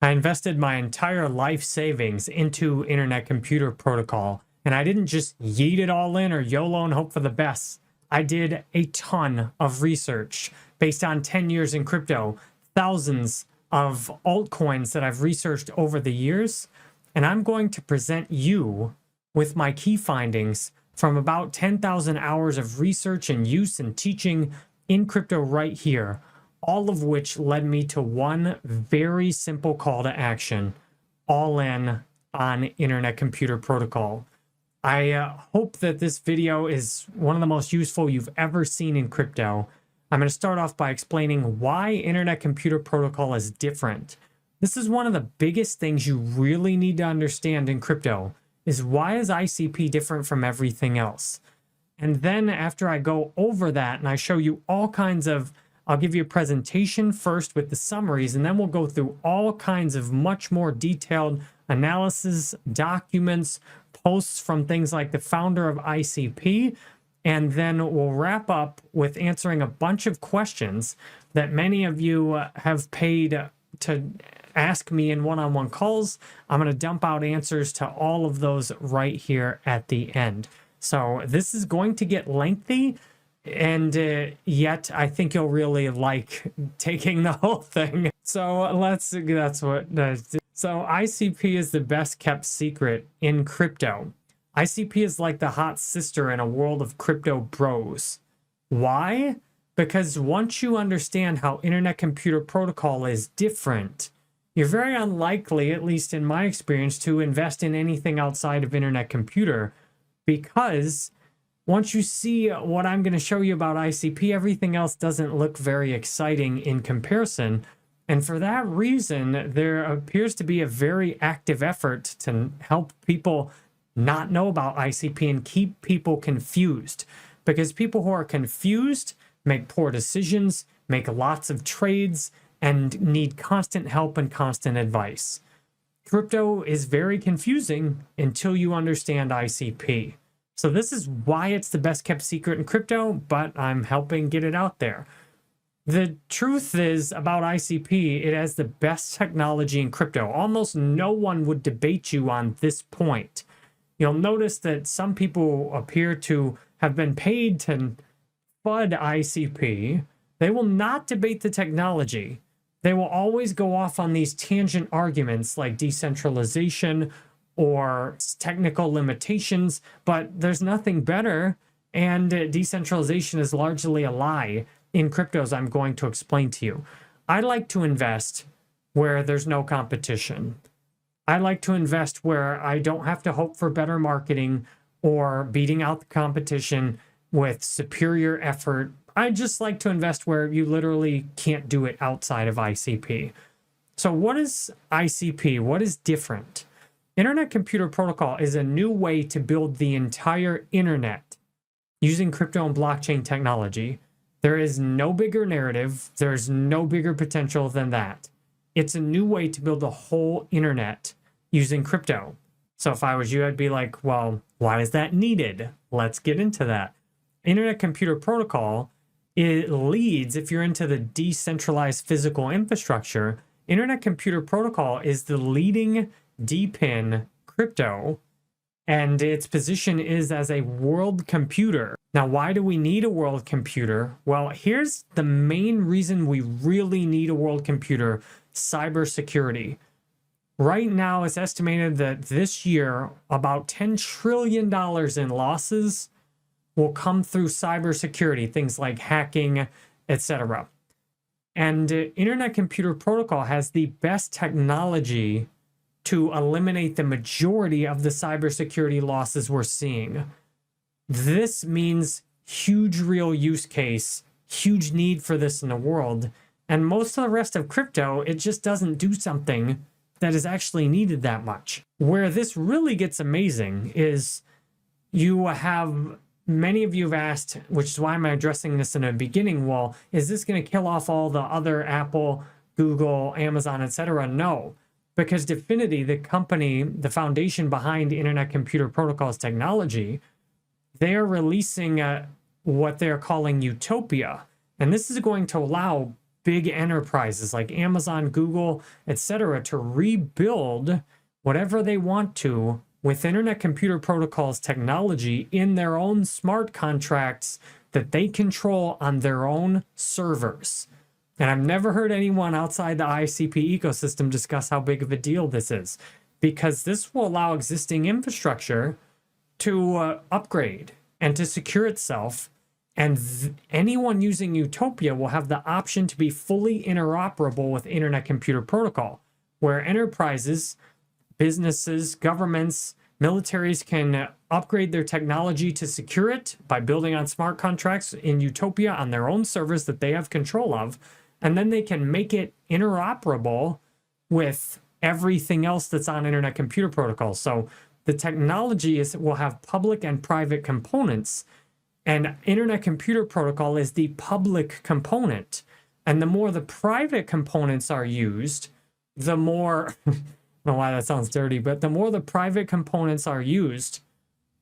I invested my entire life savings into Internet Computer Protocol, and I didn't just yeet it all in or YOLO and hope for the best. I did a ton of research based on 10 years in crypto, thousands of altcoins that I've researched over the years, and I'm going to present you with my key findings from about 10,000 hours of research and use and teaching in crypto right here, all of which led me to one very simple call to action: all in on Internet Computer Protocol. I hope that this video is one of the most useful you've ever seen in crypto. I'm going to start off by explaining why Internet Computer Protocol is different. This is one of the biggest things you really need to understand in crypto, is why is ICP different from everything else? And then after I go over that and I show you all kinds of, I'll give you a presentation first with the summaries, and then we'll go through all kinds of much more detailed analysis, documents, posts from things like the founder of ICP, and then we'll wrap up with answering a bunch of questions that many of you have paid to ask me in one-on-one calls. I'm going to dump out answers to all of those right here at the end. So this is going to get lengthy, and yet I think you'll really like taking the whole thing. So so ICP is the best kept secret in crypto. ICP is like the hot sister in a world of crypto bros. Why? Because once you understand how Internet Computer Protocol is different, you're very unlikely, at least in my experience, to invest in anything outside of Internet Computer, because once you see what I'm going to show you about ICP, everything else doesn't look very exciting in comparison. And for that reason, there appears to be a very active effort to help people not know about ICP and keep people confused. Because people who are confused make poor decisions, make lots of trades, and need constant help and constant advice. Crypto is very confusing until you understand ICP. So this is why it's the best kept secret in crypto, but I'm helping get it out there. The truth is about ICP, it has the best technology in crypto. Almost no one would debate you on this point. You'll notice that some people appear to have been paid to FUD ICP. They will not debate the technology. They will always go off on these tangent arguments like decentralization or technical limitations, but there's nothing better, and decentralization is largely a lie in cryptos I'm going to explain to you. I like to invest where there's no competition. I like to invest where I don't have to hope for better marketing or beating out the competition with superior effort. I just like to invest where you literally can't do it outside of ICP. So what is ICP? What is different? Internet Computer Protocol is a new way to build the entire internet using crypto and blockchain technology. There is no bigger narrative. There's no bigger potential than that. It's a new way to build the whole internet using crypto. So if I was you, I'd be like, well, why is that needed? Let's get into that. Internet Computer Protocol, it leads, if you're into the decentralized physical infrastructure, Internet Computer Protocol is the leading DePIN crypto, and its position is as a world computer. Now, why do we need a world computer? Well, here's the main reason we really need a world computer: cybersecurity. Right now, it's estimated that this year, about $10 trillion in losses will come through cybersecurity, things like hacking, etc. And Internet Computer Protocol has the best technology to eliminate the majority of the cybersecurity losses we're seeing. This means huge real use case, huge need for this in the world. And most of the rest of crypto, it just doesn't do something that is actually needed that much. Where this really gets amazing is you have, many of you have asked, which is why I'm addressing this in the beginning, well, is this going to kill off all the other Apple, Google, Amazon, etc.? No. Because Dfinity, the company, the foundation behind Internet Computer Protocol's technology, they're releasing what they're calling Utopia. And this is going to allow big enterprises like Amazon, Google, etc., to rebuild whatever they want to with Internet Computer Protocol's technology in their own smart contracts that they control on their own servers. And I've never heard anyone outside the ICP ecosystem discuss how big of a deal this is, because this will allow existing infrastructure to upgrade and to secure itself. And anyone using Utopia will have the option to be fully interoperable with Internet Computer Protocol, where enterprises, businesses, governments, militaries can upgrade their technology to secure it by building on smart contracts in Utopia on their own servers that they have control of. And then they can make it interoperable with everything else that's on Internet Computer Protocol. So the technology will have public and private components, and Internet Computer Protocol is the public component. And the more the private components are used, the more, I don't know why that sounds dirty, but the more the private components are used,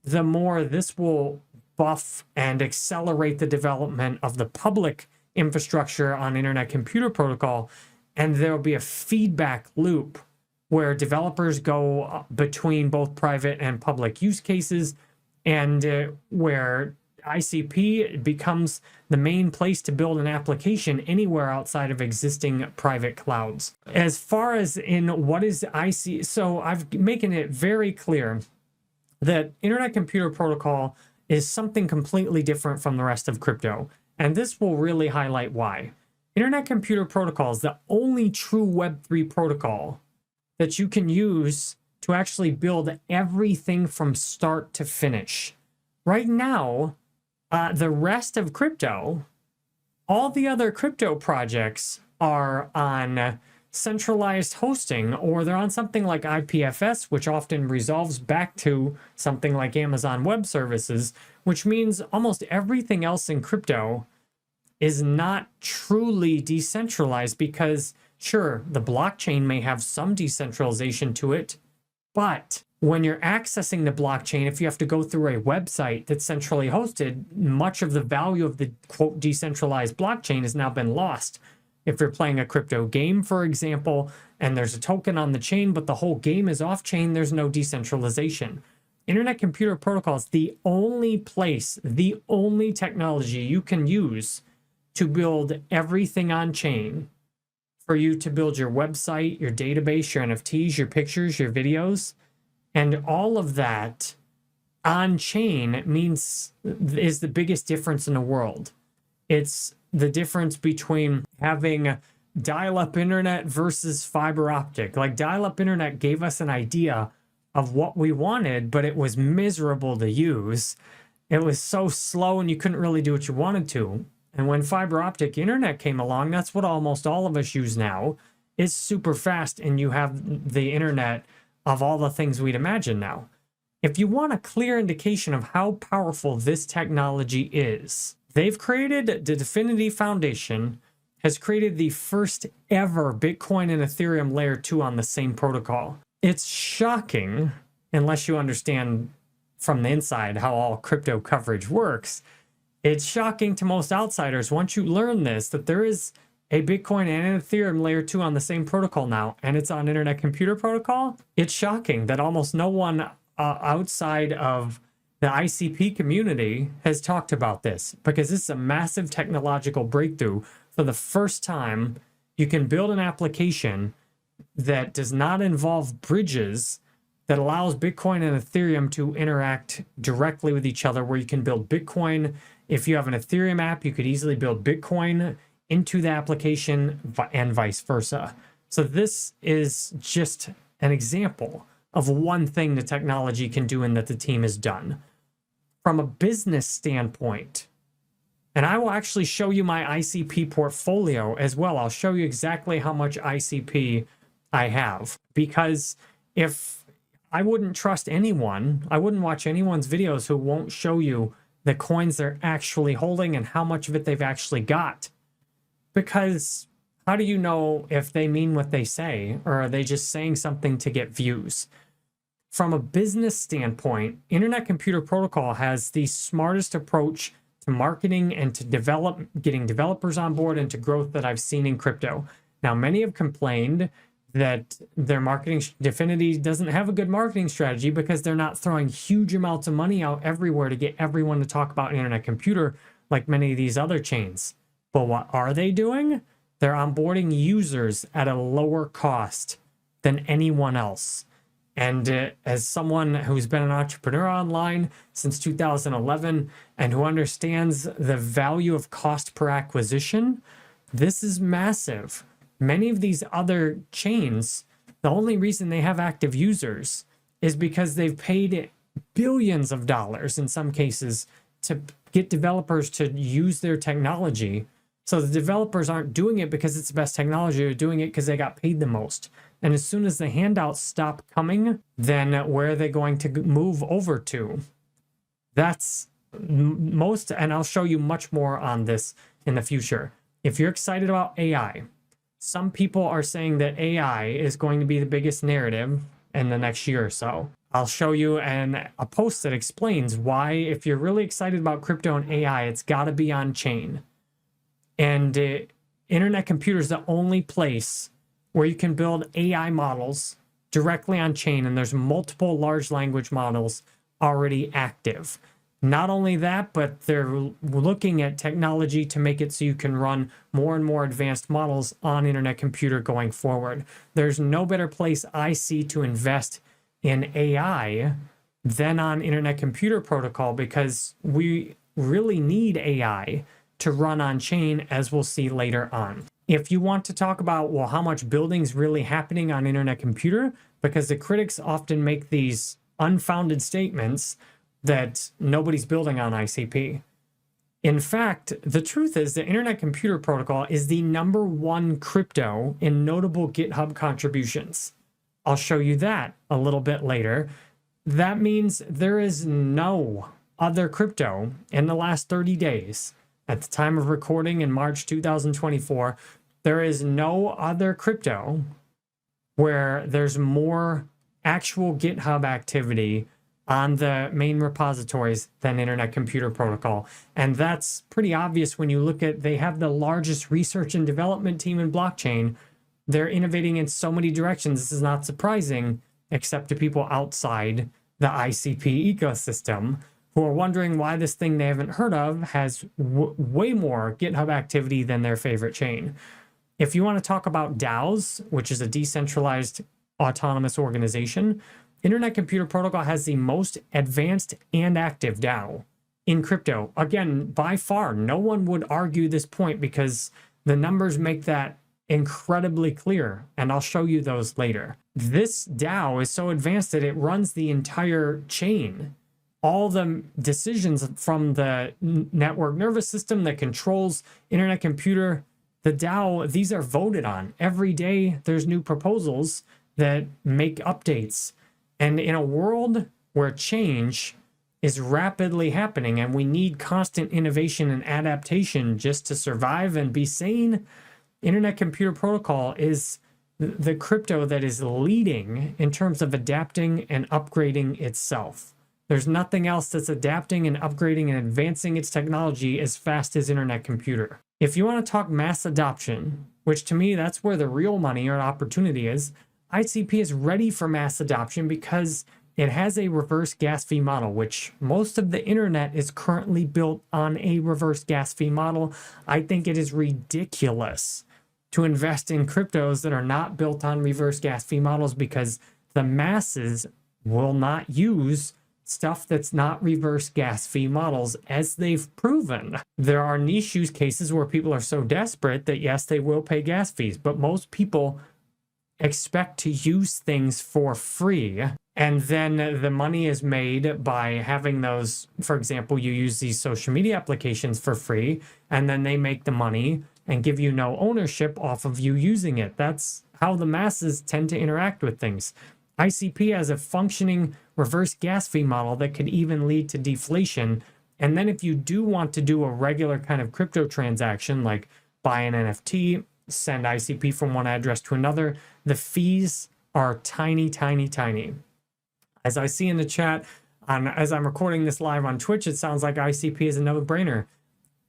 the more this will buff and accelerate the development of the public infrastructure on Internet Computer Protocol. And there'll be a feedback loop where developers go between both private and public use cases, and where ICP becomes the main place to build an application anywhere outside of existing private clouds. As far as in what is ICP, so I'm making it very clear that Internet Computer Protocol is something completely different from the rest of crypto. And this will really highlight why. Internet Computer Protocol is the only true Web3 protocol that you can use to actually build everything from start to finish. Right now, the rest of crypto, all the other crypto projects are on centralized hosting, or they're on something like IPFS, which often resolves back to something like Amazon Web Services, which means almost everything else in crypto is not truly decentralized, because sure, the blockchain may have some decentralization to it, but when you're accessing the blockchain, if you have to go through a website that's centrally hosted, much of the value of the quote decentralized blockchain has now been lost. If you're playing a crypto game, for example, and there's a token on the chain, but the whole game is off chain, there's no decentralization. Internet Computer Protocol is the only place, the only technology you can use to build everything on chain, for you to build your website, your database, your NFTs, your pictures, your videos, and all of that on chain is the biggest difference in the world. It's the difference between having dial-up internet versus fiber optic. Like, dial-up internet gave us an idea of what we wanted, but it was miserable to use. It was so slow and you couldn't really do what you wanted to. And when fiber optic internet came along, that's what almost all of us use now. It's super fast, and you have the internet of all the things we'd imagine now. If you want a clear indication of how powerful this technology is, they've created, the Definity Foundation has created the first ever Bitcoin and Ethereum layer 2 on the same protocol. It's shocking, unless you understand from the inside how all crypto coverage works. It's shocking to most outsiders once you learn this, that there is a Bitcoin and an Ethereum layer 2 on the same protocol now, and it's on Internet Computer Protocol. It's shocking that almost no one outside of the ICP community has talked about this, because this is a massive technological breakthrough. For the first time, you can build an application that does not involve bridges, that allows Bitcoin and Ethereum to interact directly with each other, where you can build Bitcoin. If you have an Ethereum app, you could easily build Bitcoin into the application and vice versa. So this is just an example of one thing the technology can do and that the team has done. From a business standpoint, and I will actually show you my ICP portfolio as well. I'll show you exactly how much ICP I have, because if I wouldn't trust anyone, I wouldn't watch anyone's videos who won't show you the coins they're actually holding and how much of it they've actually got. Because how do you know if they mean what they say, or are they just saying something to get views? From a business standpoint, Internet Computer Protocol has the smartest approach to marketing and to getting developers on board and to growth that I've seen in crypto. Now, many have complained that their marketing, Definity doesn't have a good marketing strategy because they're not throwing huge amounts of money out everywhere to get everyone to talk about internet computer like many of these other chains. But what are they doing? They're onboarding users at a lower cost than anyone else. And as someone who's been an entrepreneur online since 2011 and who understands the value of cost per acquisition, this is massive. Many of these other chains, the only reason they have active users is because they've paid billions of dollars in some cases to get developers to use their technology. So the developers aren't doing it because it's the best technology, they're doing it because they got paid the most. And as soon as the handouts stop coming, then where are they going to move over to? That's most, and I'll show you much more on this in the future. If you're excited about AI, some people are saying that AI is going to be the biggest narrative in the next year or so. I'll show you a post that explains why, if you're really excited about crypto and AI, it's got to be on chain. And internet computer is the only place where you can build AI models directly on chain, and there's multiple large language models already active. Not only that, but they're looking at technology to make it so you can run more and more advanced models on internet computer going forward. There's no better place I see to invest in AI than on internet computer protocol, because we really need AI to run on chain, as we'll see later on. If you want to talk about, well, how much building is really happening on internet computer, because the critics often make these unfounded statements that nobody's building on ICP. In fact, the truth is the internet computer protocol is the #1 crypto in notable GitHub contributions. I'll show you that a little bit later. That means there is no other crypto in the last 30 days. At the time of recording in March 2024, there is no other crypto where there's more actual GitHub activity on the main repositories than internet computer protocol. And that's pretty obvious when you look at, they have the largest research and development team in blockchain. They're innovating in so many directions. This is not surprising, except to people outside the ICP ecosystem, who are wondering why this thing they haven't heard of has way more GitHub activity than their favorite chain. If you want to talk about DAOs, which is a decentralized autonomous organization, Internet Computer Protocol has the most advanced and active DAO in crypto. Again, by far, no one would argue this point because the numbers make that incredibly clear, and I'll show you those later. This DAO is so advanced that it runs the entire chain. All the decisions from the network nervous system that controls internet computer, the DAO, these are voted on. Every day there's new proposals that make updates. And in a world where change is rapidly happening and we need constant innovation and adaptation just to survive and be sane, Internet Computer Protocol is the crypto that is leading in terms of adapting and upgrading itself. There's nothing else that's adapting and upgrading and advancing its technology as fast as Internet Computer. If you want to talk mass adoption, which to me, that's where the real money or opportunity is, ICP is ready for mass adoption because it has a reverse gas fee model, which most of the internet is currently built on a reverse gas fee model. I think it is ridiculous to invest in cryptos that are not built on reverse gas fee models because the masses will not use stuff that's not reverse gas fee models, as they've proven. There are niche use cases where people are so desperate that yes, they will pay gas fees, but most people expect to use things for free. And then the money is made by having those, for example, you use these social media applications for free, and then they make the money and give you no ownership off of you using it. That's how the masses tend to interact with things. ICP has a functioning reverse gas fee model that could even lead to deflation. And then if you do want to do a regular kind of crypto transaction, like buy an NFT, send ICP from one address to another, the fees are tiny, tiny, tiny. As I see in the chat, As I'm recording this live on Twitch, it sounds like ICP is a no-brainer.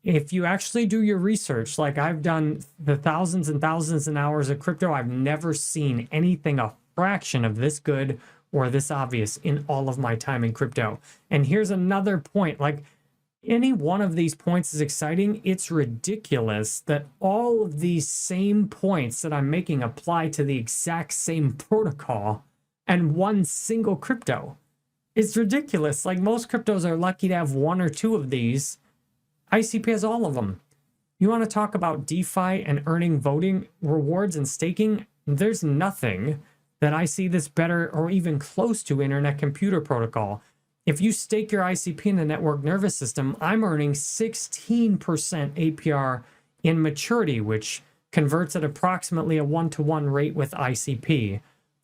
If you actually do your research, like I've done the thousands and thousands of hours of crypto, I've never seen anything a fraction of this good or this obvious in all of my time in crypto. And here's another point, like any one of these points is exciting. It's ridiculous that all of these same points that I'm making apply to the exact same protocol and one single crypto. It's ridiculous. Like most cryptos are lucky to have one or two of these. ICP has all of them. You want to talk about DeFi and earning voting rewards and staking? There's nothing that I see that's better or even close to Internet Computer Protocol. If you stake your ICP in the network nervous system, I'm earning 16% APR in maturity, which converts at approximately a 1-to-1 rate with ICP.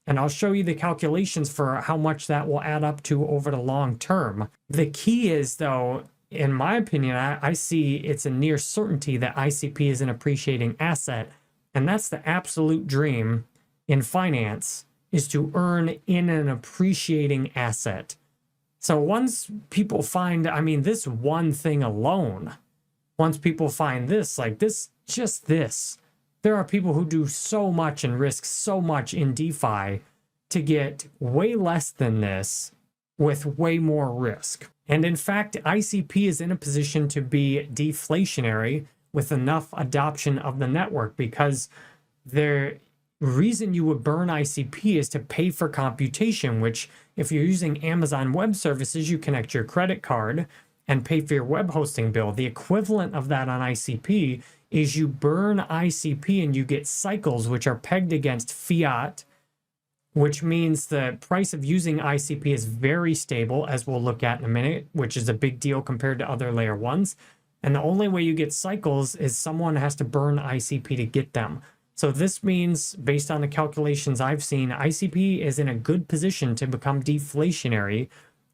And I'll show you the calculations for how much that will add up to over the long term. The key is, though, in my opinion, I see it's a near certainty that ICP is an appreciating asset. And that's the absolute dream in finance, is to earn in an appreciating asset. So once people find, I mean, this one thing alone, once people find this, like this, just this, there are people who do so much and risk so much in DeFi to get way less than this with way more risk. And in fact, ICP is in a position to be deflationary with enough adoption of the network, because the reason you would burn ICP is to pay for computation, which if you're using Amazon Web Services, you connect your credit card and pay for your web hosting bill. The equivalent of that on ICP is you burn ICP and you get cycles, which are pegged against fiat, which means the price of using ICP is very stable, as we'll look at in a minute, which is a big deal compared to other layer ones. And the only way you get cycles is someone has to burn ICP to get them. So this means, based on the calculations I've seen, ICP is in a good position to become deflationary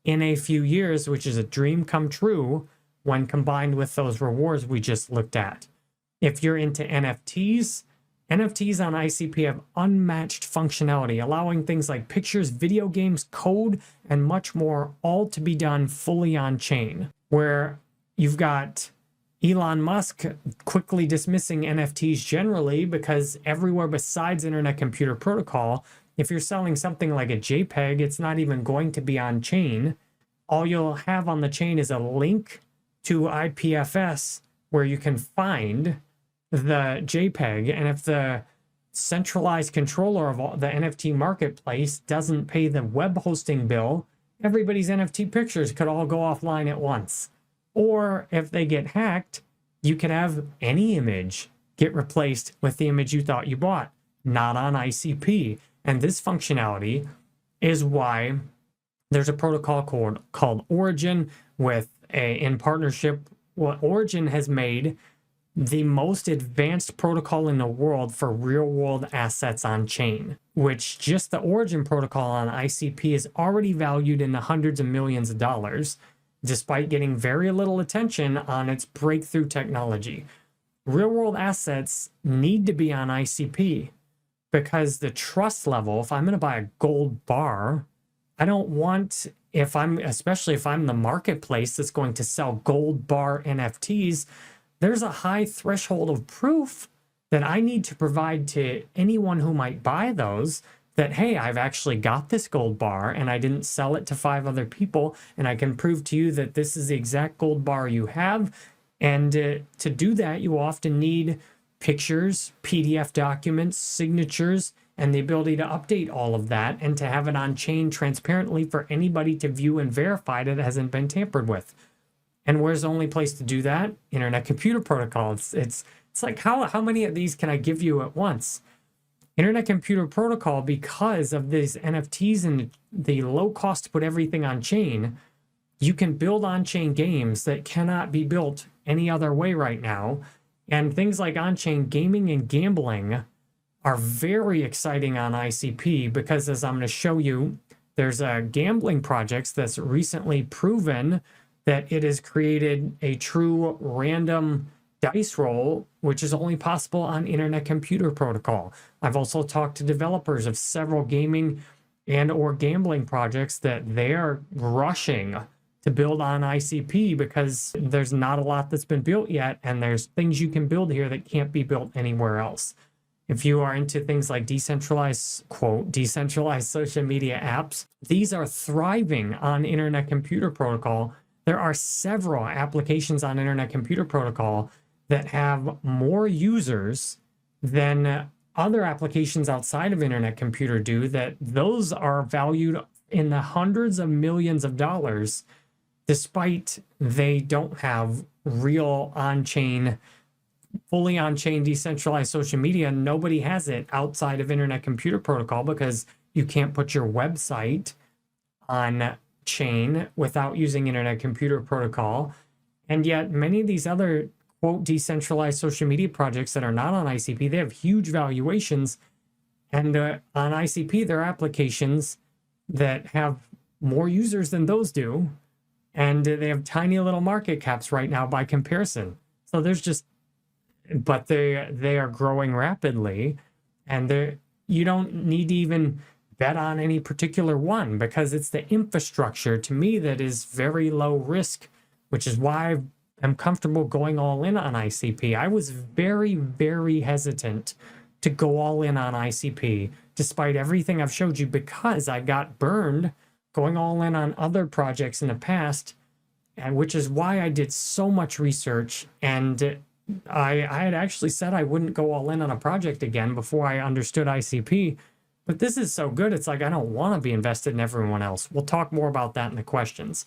in a few years, which is a dream come true when combined with those rewards we just looked at. If you're into NFTs, NFTs on ICP have unmatched functionality, allowing things like pictures, video games, code, and much more, all to be done fully on chain, where you've got Elon Musk quickly dismissing NFTs generally, because everywhere besides Internet Computer Protocol, if you're selling something like a JPEG, it's not even going to be on chain. All you'll have on the chain is a link to IPFS where you can find the JPEG. And if the centralized controller of all the NFT marketplace doesn't pay the web hosting bill, everybody's NFT pictures could all go offline at once. Or if they get hacked, you could have any image get replaced with the image you thought you bought, not on ICP. And this functionality is why there's a protocol called Origin in partnership. What Origin has made the most advanced protocol in the world for real-world assets on chain, which just the Origin protocol on ICP is already valued in the hundreds of millions of dollars, despite getting very little attention on its breakthrough technology. Real-world assets need to be on ICP because the trust level, if I'm going to buy a gold bar, I don't want, especially if I'm the marketplace that's going to sell gold bar NFTs, there's a high threshold of proof that I need to provide to anyone who might buy those, that, hey, I've actually got this gold bar and I didn't sell it to 5 other people, and I can prove to you that this is the exact gold bar you have. And to do that, you often need pictures, PDF documents, signatures, and the ability to update all of that and to have it on chain transparently for anybody to view and verify that it hasn't been tampered with. And where's the only place to do that? Internet Computer Protocol. It's like, how many of these can I give you at once? Internet Computer Protocol, because of these NFTs and the low cost to put everything on chain, you can build on-chain games that cannot be built any other way right now. And things like on-chain gaming and gambling are very exciting on ICP because, as I'm going to show you, there's a gambling project that's recently proven that it has created a true random dice roll, which is only possible on Internet Computer Protocol. I've also talked to developers of several gaming and or gambling projects that they are rushing to build on ICP because there's not a lot that's been built yet, and there's things you can build here that can't be built anywhere else. If you are into things like decentralized, quote, decentralized social media apps, these are thriving on Internet Computer Protocol. There are several applications on Internet Computer Protocol that have more users than other applications outside of Internet Computer do, that those are valued in the hundreds of millions of dollars, despite they don't have real on-chain, fully on-chain decentralized social media. Nobody has it outside of Internet Computer Protocol because you can't put your website on chain without using Internet Computer Protocol. And yet many of these other, quote, decentralized social media projects that are not on ICP, they have huge valuations. And on ICP, there are applications that have more users than those do. And they have tiny little market caps right now by comparison. So there's just, but they are growing rapidly, and you don't need to even bet on any particular one because it's the infrastructure to me that is very low risk, which is why I'm comfortable going all in on ICP. I was very, very hesitant to go all in on ICP despite everything I've showed you because I got burned going all in on other projects in the past, and which is why I did so much research. And I had actually said I wouldn't go all in on a project again before I understood ICP, but this is so good. It's like, I don't want to be invested in everyone else. We'll talk more about that in the questions.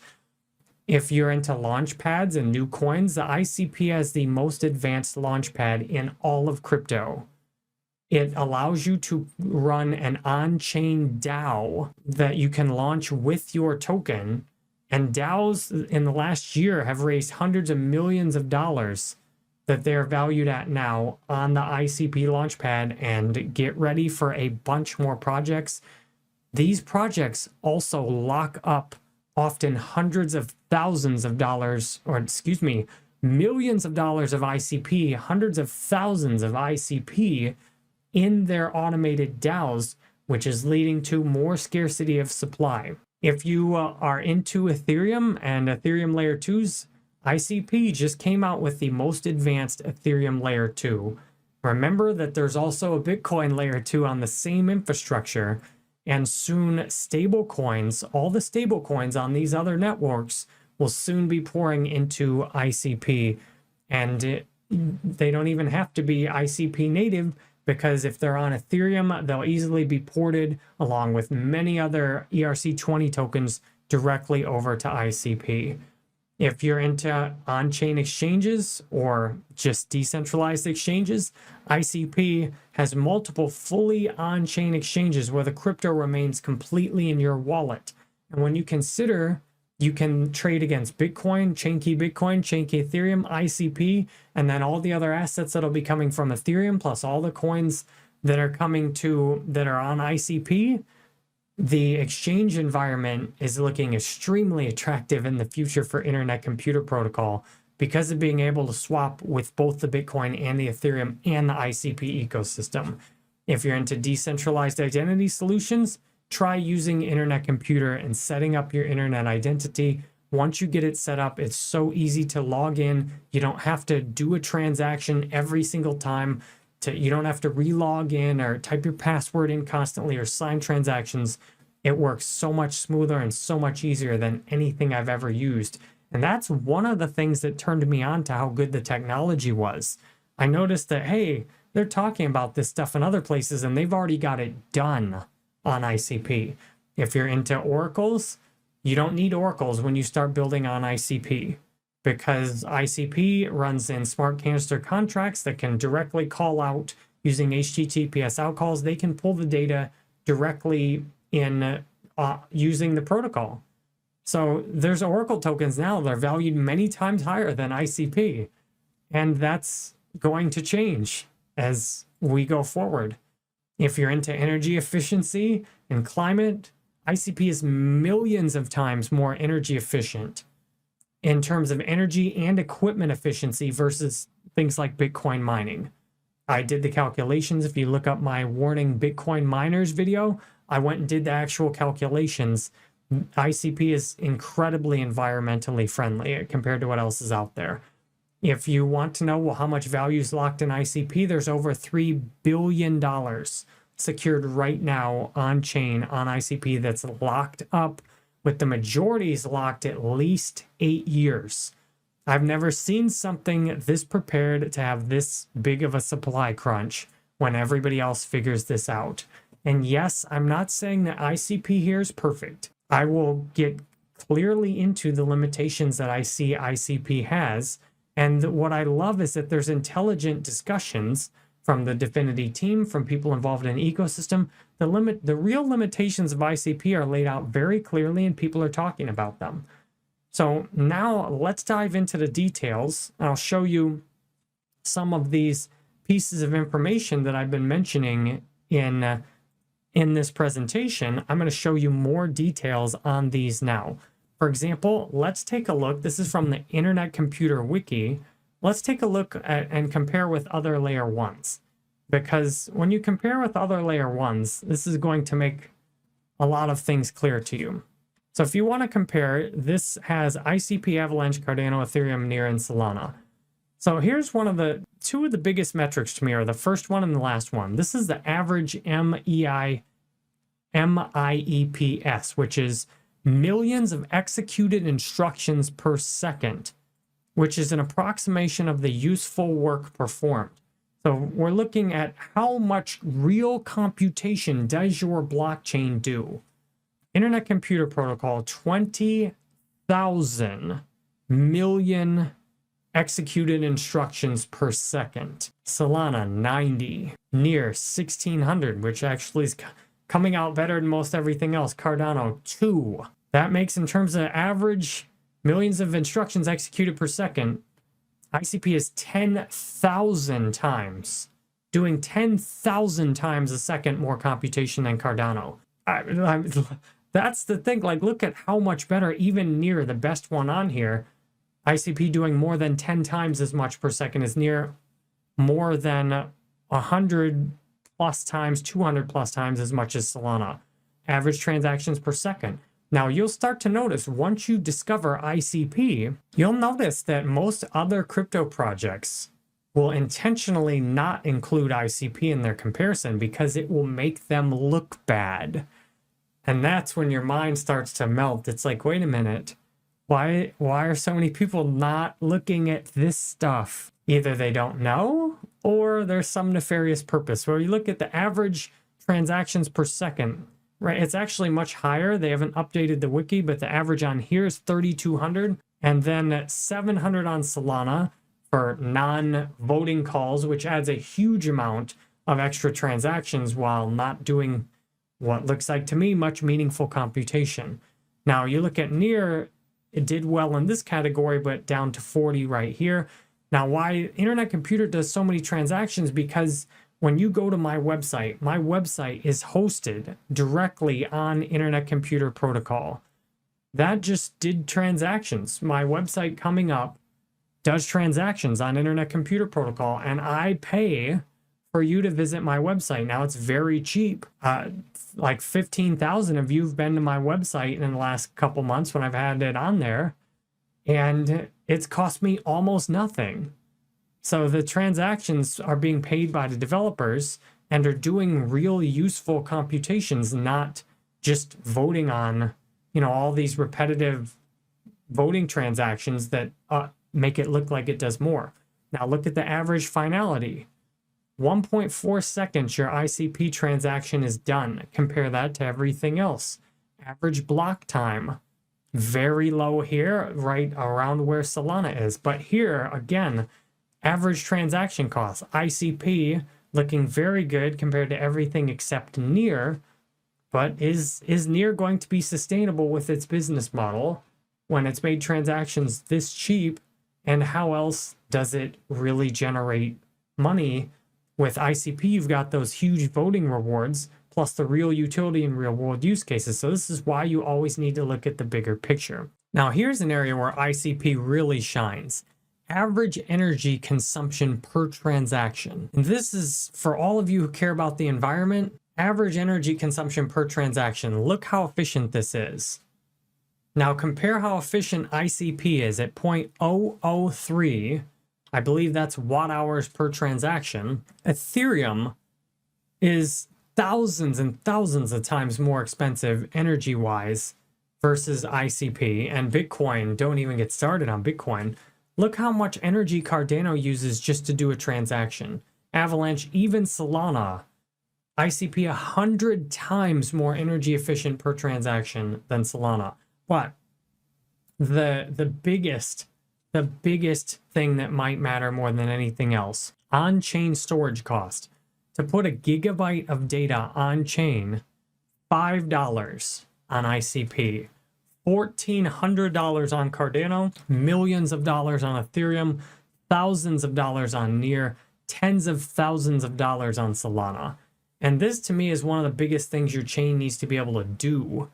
If you're into launch pads and new coins, the ICP has the most advanced launch pad in all of crypto. It allows you to run an on-chain DAO that you can launch with your token. And DAOs in the last year have raised hundreds of millions of dollars that they're valued at now on the ICP launchpad, and get ready for a bunch more projects. These projects also lock up often hundreds of thousands of dollars, or excuse me, millions of dollars of ICP, hundreds of thousands of ICP in their automated DAOs, which is leading to more scarcity of supply. If you are into Ethereum and Ethereum Layer 2s, ICP just came out with the most advanced Ethereum Layer 2. Remember that there's also a Bitcoin Layer 2 on the same infrastructure, and soon stable coins, all the stable coins on these other networks will soon be pouring into ICP. And they don't even have to be ICP native, because if they're on Ethereum, they'll easily be ported along with many other ERC20 tokens directly over to ICP. If you're into on-chain exchanges or just decentralized exchanges, ICP has multiple fully on-chain exchanges where the crypto remains completely in your wallet. And when you consider you can trade against Bitcoin, Chainkey Ethereum, ICP, and then all the other assets that'll be coming from Ethereum, plus all the coins that are coming that are on ICP, the exchange environment is looking extremely attractive in the future for Internet Computer Protocol because of being able to swap with both the Bitcoin and the Ethereum and the ICP ecosystem. If you're into decentralized identity solutions, try using Internet Computer and setting up your internet identity. Once you get it set up, it's so easy to log in. You don't have to do a transaction every single time. You don't have to re-log in or type your password in constantly or sign transactions. It works so much smoother and so much easier than anything I've ever used. And that's one of the things that turned me on to how good the technology was. I noticed that, hey, they're talking about this stuff in other places and they've already got it done on ICP. If you're into oracles, you don't need oracles when you start building on ICP, because ICP runs in smart canister contracts that can directly call out using HTTPS outcalls. They can pull the data directly in using the protocol. So there's Oracle tokens now that are valued many times higher than ICP. And that's going to change as we go forward. If you're into energy efficiency and climate, ICP is millions of times more energy efficient in terms of energy and equipment efficiency versus things like Bitcoin mining. I did the calculations. If you look up my warning Bitcoin miners video, I went and did the actual calculations. ICP is incredibly environmentally friendly compared to what else is out there. If you want to know, well, how much value is locked in ICP, there's over $3 billion secured right now on chain on ICP that's locked up, with the majorities locked at least 8 years. I've never seen something this prepared to have this big of a supply crunch when everybody else figures this out. And yes, I'm not saying that ICP here is perfect. I will get clearly into the limitations that I see ICP has. And what I love is that there's intelligent discussions from the Dfinity team, from people involved in the ecosystem. The real limitations of ICP are laid out very clearly, and people are talking about them. So now let's dive into the details. I'll show you some of these pieces of information that I've been mentioning in this presentation. I'm going to show you more details on these now. For example, let's take a look. This is from the Internet Computer Wiki. Let's take a look at and compare with other layer ones. Because when you compare with other layer ones, this is going to make a lot of things clear to you. So if you want to compare, this has ICP, Avalanche, Cardano, Ethereum, Near, and Solana. So here's two of the biggest metrics to me are the first one and the last one. This is the average MEPS, which is millions of executed instructions per second, which is an approximation of the useful work performed. So we're looking at how much real computation does your blockchain do. Internet Computer Protocol, 20,000 million executed instructions per second. Solana, 90. Near, 1,600, which actually is coming out better than most everything else. Cardano, 2. That makes, in terms of average millions of instructions executed per second, ICP is 10,000 times, doing 10,000 times a second more computation than Cardano. That's the thing. Like, look at how much better, even Near, the best one on here, ICP doing more than 10 times as much per second, is Near more than 100 plus times, 200 plus times as much as Solana. Average transactions per second. Now, you'll start to notice once you discover ICP, you'll notice that most other crypto projects will intentionally not include ICP in their comparison because it will make them look bad. And that's when your mind starts to melt. It's like, wait a minute, why are so many people not looking at this stuff? Either they don't know or there's some nefarious purpose. Where you look at the average transactions per second, right? It's actually much higher. They haven't updated the wiki, but the average on here is 3,200, and then 700 on Solana for non-voting calls, which adds a huge amount of extra transactions while not doing what looks like to me much meaningful computation. Now you look at Near, it did well in this category, but down to 40 right here. Now, why Internet Computer does so many transactions? Because when you go to my website is hosted directly on Internet Computer Protocol. That just did transactions. My website coming up does transactions on Internet Computer Protocol, and I pay for you to visit my website. Now, it's very cheap. Like 15,000 of you have been to my website in the last couple months when I've had it on there, and it's cost me almost nothing. So the transactions are being paid by the developers and are doing real useful computations, not just voting on, all these repetitive voting transactions that make it look like it does more. Now look at the average finality. 1.4 seconds your ICP transaction is done. Compare that to everything else. Average block time, very low here, right around where Solana is. But here, again, average transaction cost, ICP looking very good compared to everything except Near. But is Near going to be sustainable with its business model when it's made transactions this cheap? And how else does it really generate money? With ICP, you've got those huge voting rewards, plus the real utility and real world use cases. So this is why you always need to look at the bigger picture. Now, here's an area where ICP really shines. Average energy consumption per transaction. And this is for all of you who care about the environment. average energy consumption per transaction. Look how efficient this is. Now compare how efficient ICP is at 0.003. I believe that's watt hours per transaction. Ethereum is thousands and thousands of times more expensive energy-wise versus ICP. And Bitcoin, don't even get started on Bitcoin. Look how much energy Cardano uses just to do a transaction. Avalanche, even Solana. ICP 100 times more energy efficient per transaction than Solana. But the biggest thing that might matter more than anything else, on-chain storage cost. To put a gigabyte of data on-chain, $5 on ICP, $1,400 on Cardano, millions of dollars on Ethereum, thousands of dollars on Near, tens of thousands of dollars on Solana. And this to me is one of the biggest things your chain needs to be able to do,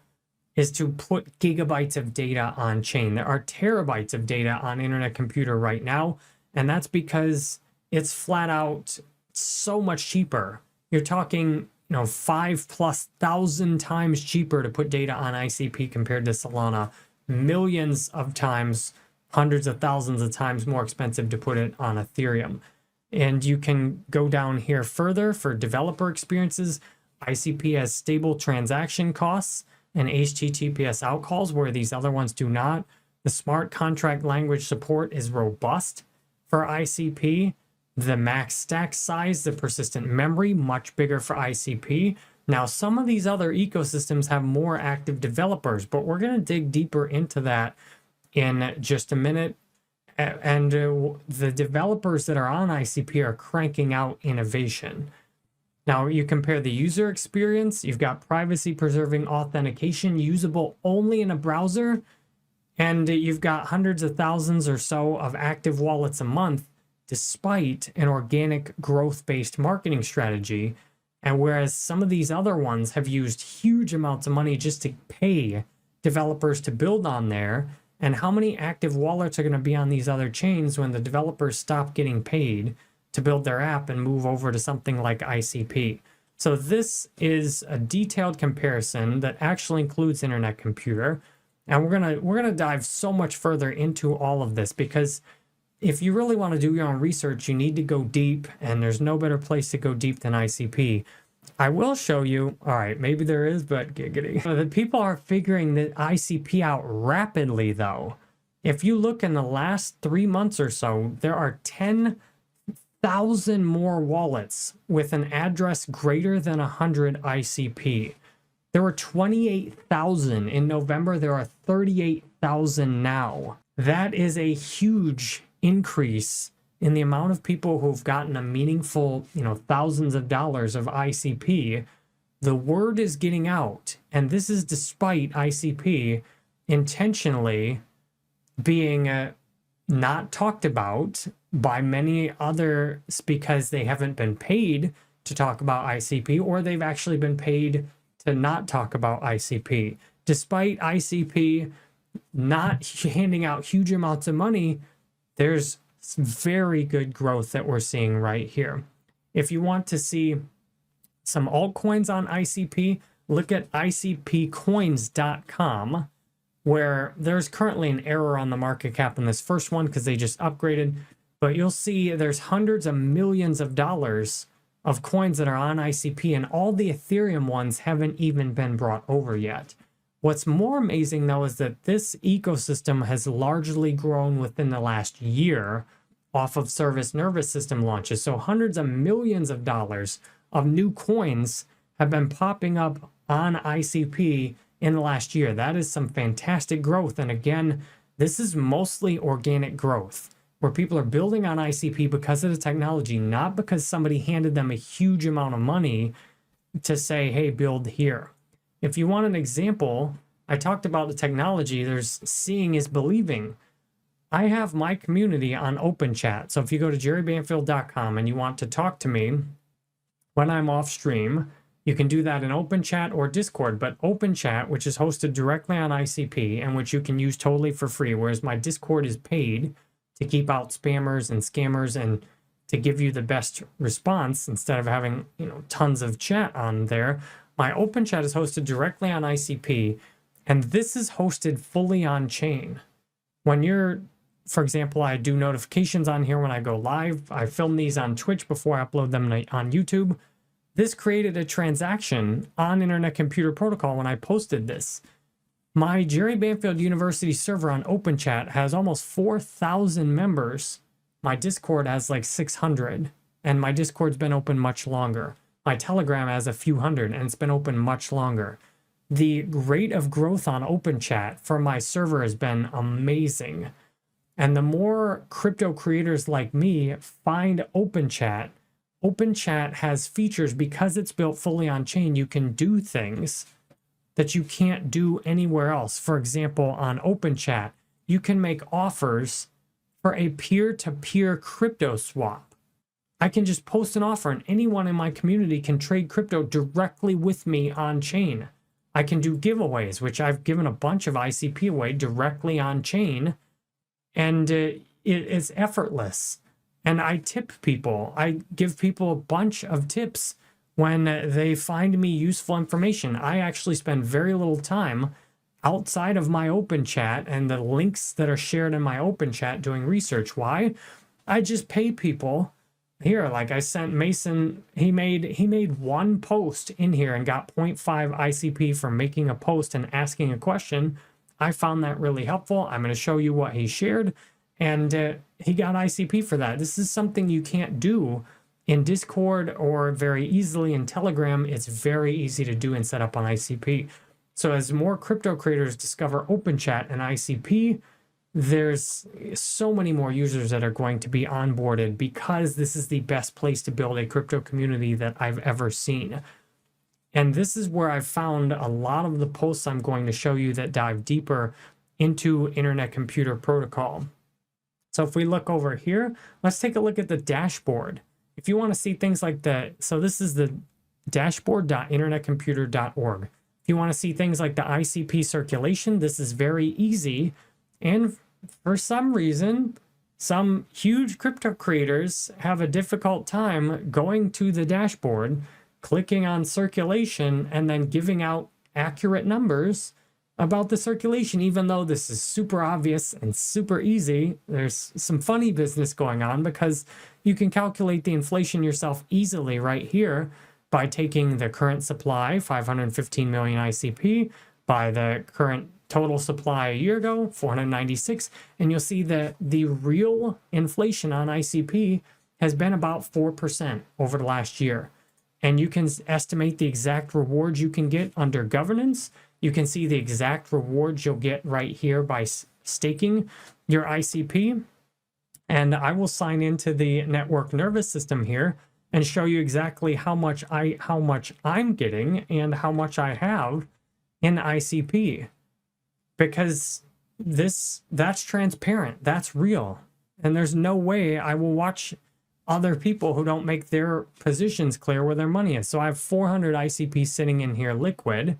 is to put gigabytes of data on chain. There are terabytes of data on Internet Computer right now, and that's because it's flat out so much cheaper. You're talking, 5,000+ times cheaper to put data on ICP compared to Solana. Millions of times, hundreds of thousands of times more expensive to put it on Ethereum. And you can go down here further for developer experiences. ICP has stable transaction costs and HTTPS outcalls, where these other ones do not. The smart contract language support is robust for ICP. The max stack size, the persistent memory, much bigger for ICP. Now, some of these other ecosystems have more active developers, but we're going to dig deeper into that in just a minute. And the developers that are on ICP are cranking out innovation. Now, you compare the user experience. You've got privacy-preserving authentication, usable only in a browser. And you've got hundreds of thousands or so of active wallets a month, despite an organic growth-based marketing strategy. And whereas some of these other ones have used huge amounts of money just to pay developers to build on there, and how many active wallets are going to be on these other chains when the developers stop getting paid to build their app and move over to something like ICP. So this is a detailed comparison that actually includes Internet Computer. And we're gonna dive so much further into all of this, because if you really want to do your own research, you need to go deep, and there's no better place to go deep than ICP. I will show you, all right, maybe there is, but giggity. The people are figuring that ICP out rapidly, though. If you look in the last 3 months or so, there are 10,000 more wallets with an address greater than 100 ICP. There were 28,000 in November. There are 38,000 now. That is a huge increase in the amount of people who've gotten a meaningful, thousands of dollars of ICP. The word is getting out, and this is despite ICP intentionally being not talked about by many others, because they haven't been paid to talk about ICP, or they've actually been paid to not talk about ICP. Despite ICP not handing out huge amounts of money, there's very good growth that we're seeing right here. If you want to see some altcoins on ICP, look at icpcoins.com, where there's currently an error on the market cap in this first one because they just upgraded, but you'll see there's hundreds of millions of dollars of coins that are on ICP, and all the Ethereum ones haven't even been brought over yet. What's more amazing, though, is that this ecosystem has largely grown within the last year off of service nervous system launches. So hundreds of millions of dollars of new coins have been popping up on ICP in the last year. That is some fantastic growth. And again, this is mostly organic growth, where people are building on ICP because of the technology, not because somebody handed them a huge amount of money to say, hey, build here. If you want an example, I talked about the technology. There's seeing is believing. I have my community on open chat. So if you go to jerrybanfield.com and you want to talk to me when I'm off stream, you can do that in open chat or Discord. But open chat, which is hosted directly on ICP and which you can use totally for free, whereas my Discord is paid to keep out spammers and scammers and to give you the best response instead of having, tons of chat on there. My open chat is hosted directly on ICP, and this is hosted fully on chain. When you're, for example, I do notifications on here when I go live. I film these on Twitch before I upload them on YouTube. This created a transaction on Internet Computer Protocol when I posted this. My Jerry Banfield University server on OpenChat has almost 4,000 members. My Discord has like 600, and my Discord's been open much longer. My Telegram has a few hundred, and it's been open much longer. The rate of growth on OpenChat for my server has been amazing. And the more crypto creators like me find OpenChat, OpenChat has features because it's built fully on chain. You can do things that you can't do anywhere else. For example, on OpenChat, you can make offers for a peer-to-peer crypto swap. I can just post an offer and anyone in my community can trade crypto directly with me on chain. I can do giveaways, which I've given a bunch of ICP away directly on chain, and it's effortless. And I tip people. I give people a bunch of tips when they find me useful information. I actually spend very little time outside of my open chat and the links that are shared in my open chat doing research. Why? I just pay people. Here, like I sent Mason, he made one post in here and got 0.5 ICP for making a post and asking a question. I found that really helpful. I'm going to show you what he shared, and he got ICP for that. This is something you can't do in Discord or very easily in Telegram. It's very easy to do and set up on ICP. So as more crypto creators discover OpenChat and ICP, there's so many more users that are going to be onboarded because this is the best place to build a crypto community that I've ever seen. And this is where I've found a lot of the posts I'm going to show you that dive deeper into Internet Computer Protocol. So if we look over here, let's take a look at the dashboard. If you want to see things like that, so this is the dashboard.internetcomputer.org. If you want to see things like the ICP circulation, this is very easy. And for some reason, some huge crypto creators have a difficult time going to the dashboard, clicking on circulation, and then giving out accurate numbers about the circulation, even though this is super obvious and super easy. There's some funny business going on because you can calculate the inflation yourself easily right here by taking the current supply, 515 million ICP, by the current total supply a year ago, 496, and you'll see that the real inflation on ICP has been about 4% over the last year. And you can estimate the exact rewards you can get under governance. You can see the exact rewards you'll get right here by staking your ICP. And I will sign into the network nervous system here and show you exactly how much I'm getting and how much I have in ICP. Because that's transparent, that's real. And there's no way I will watch other people who don't make their positions clear where their money is. So I have 400 ICP sitting in here liquid,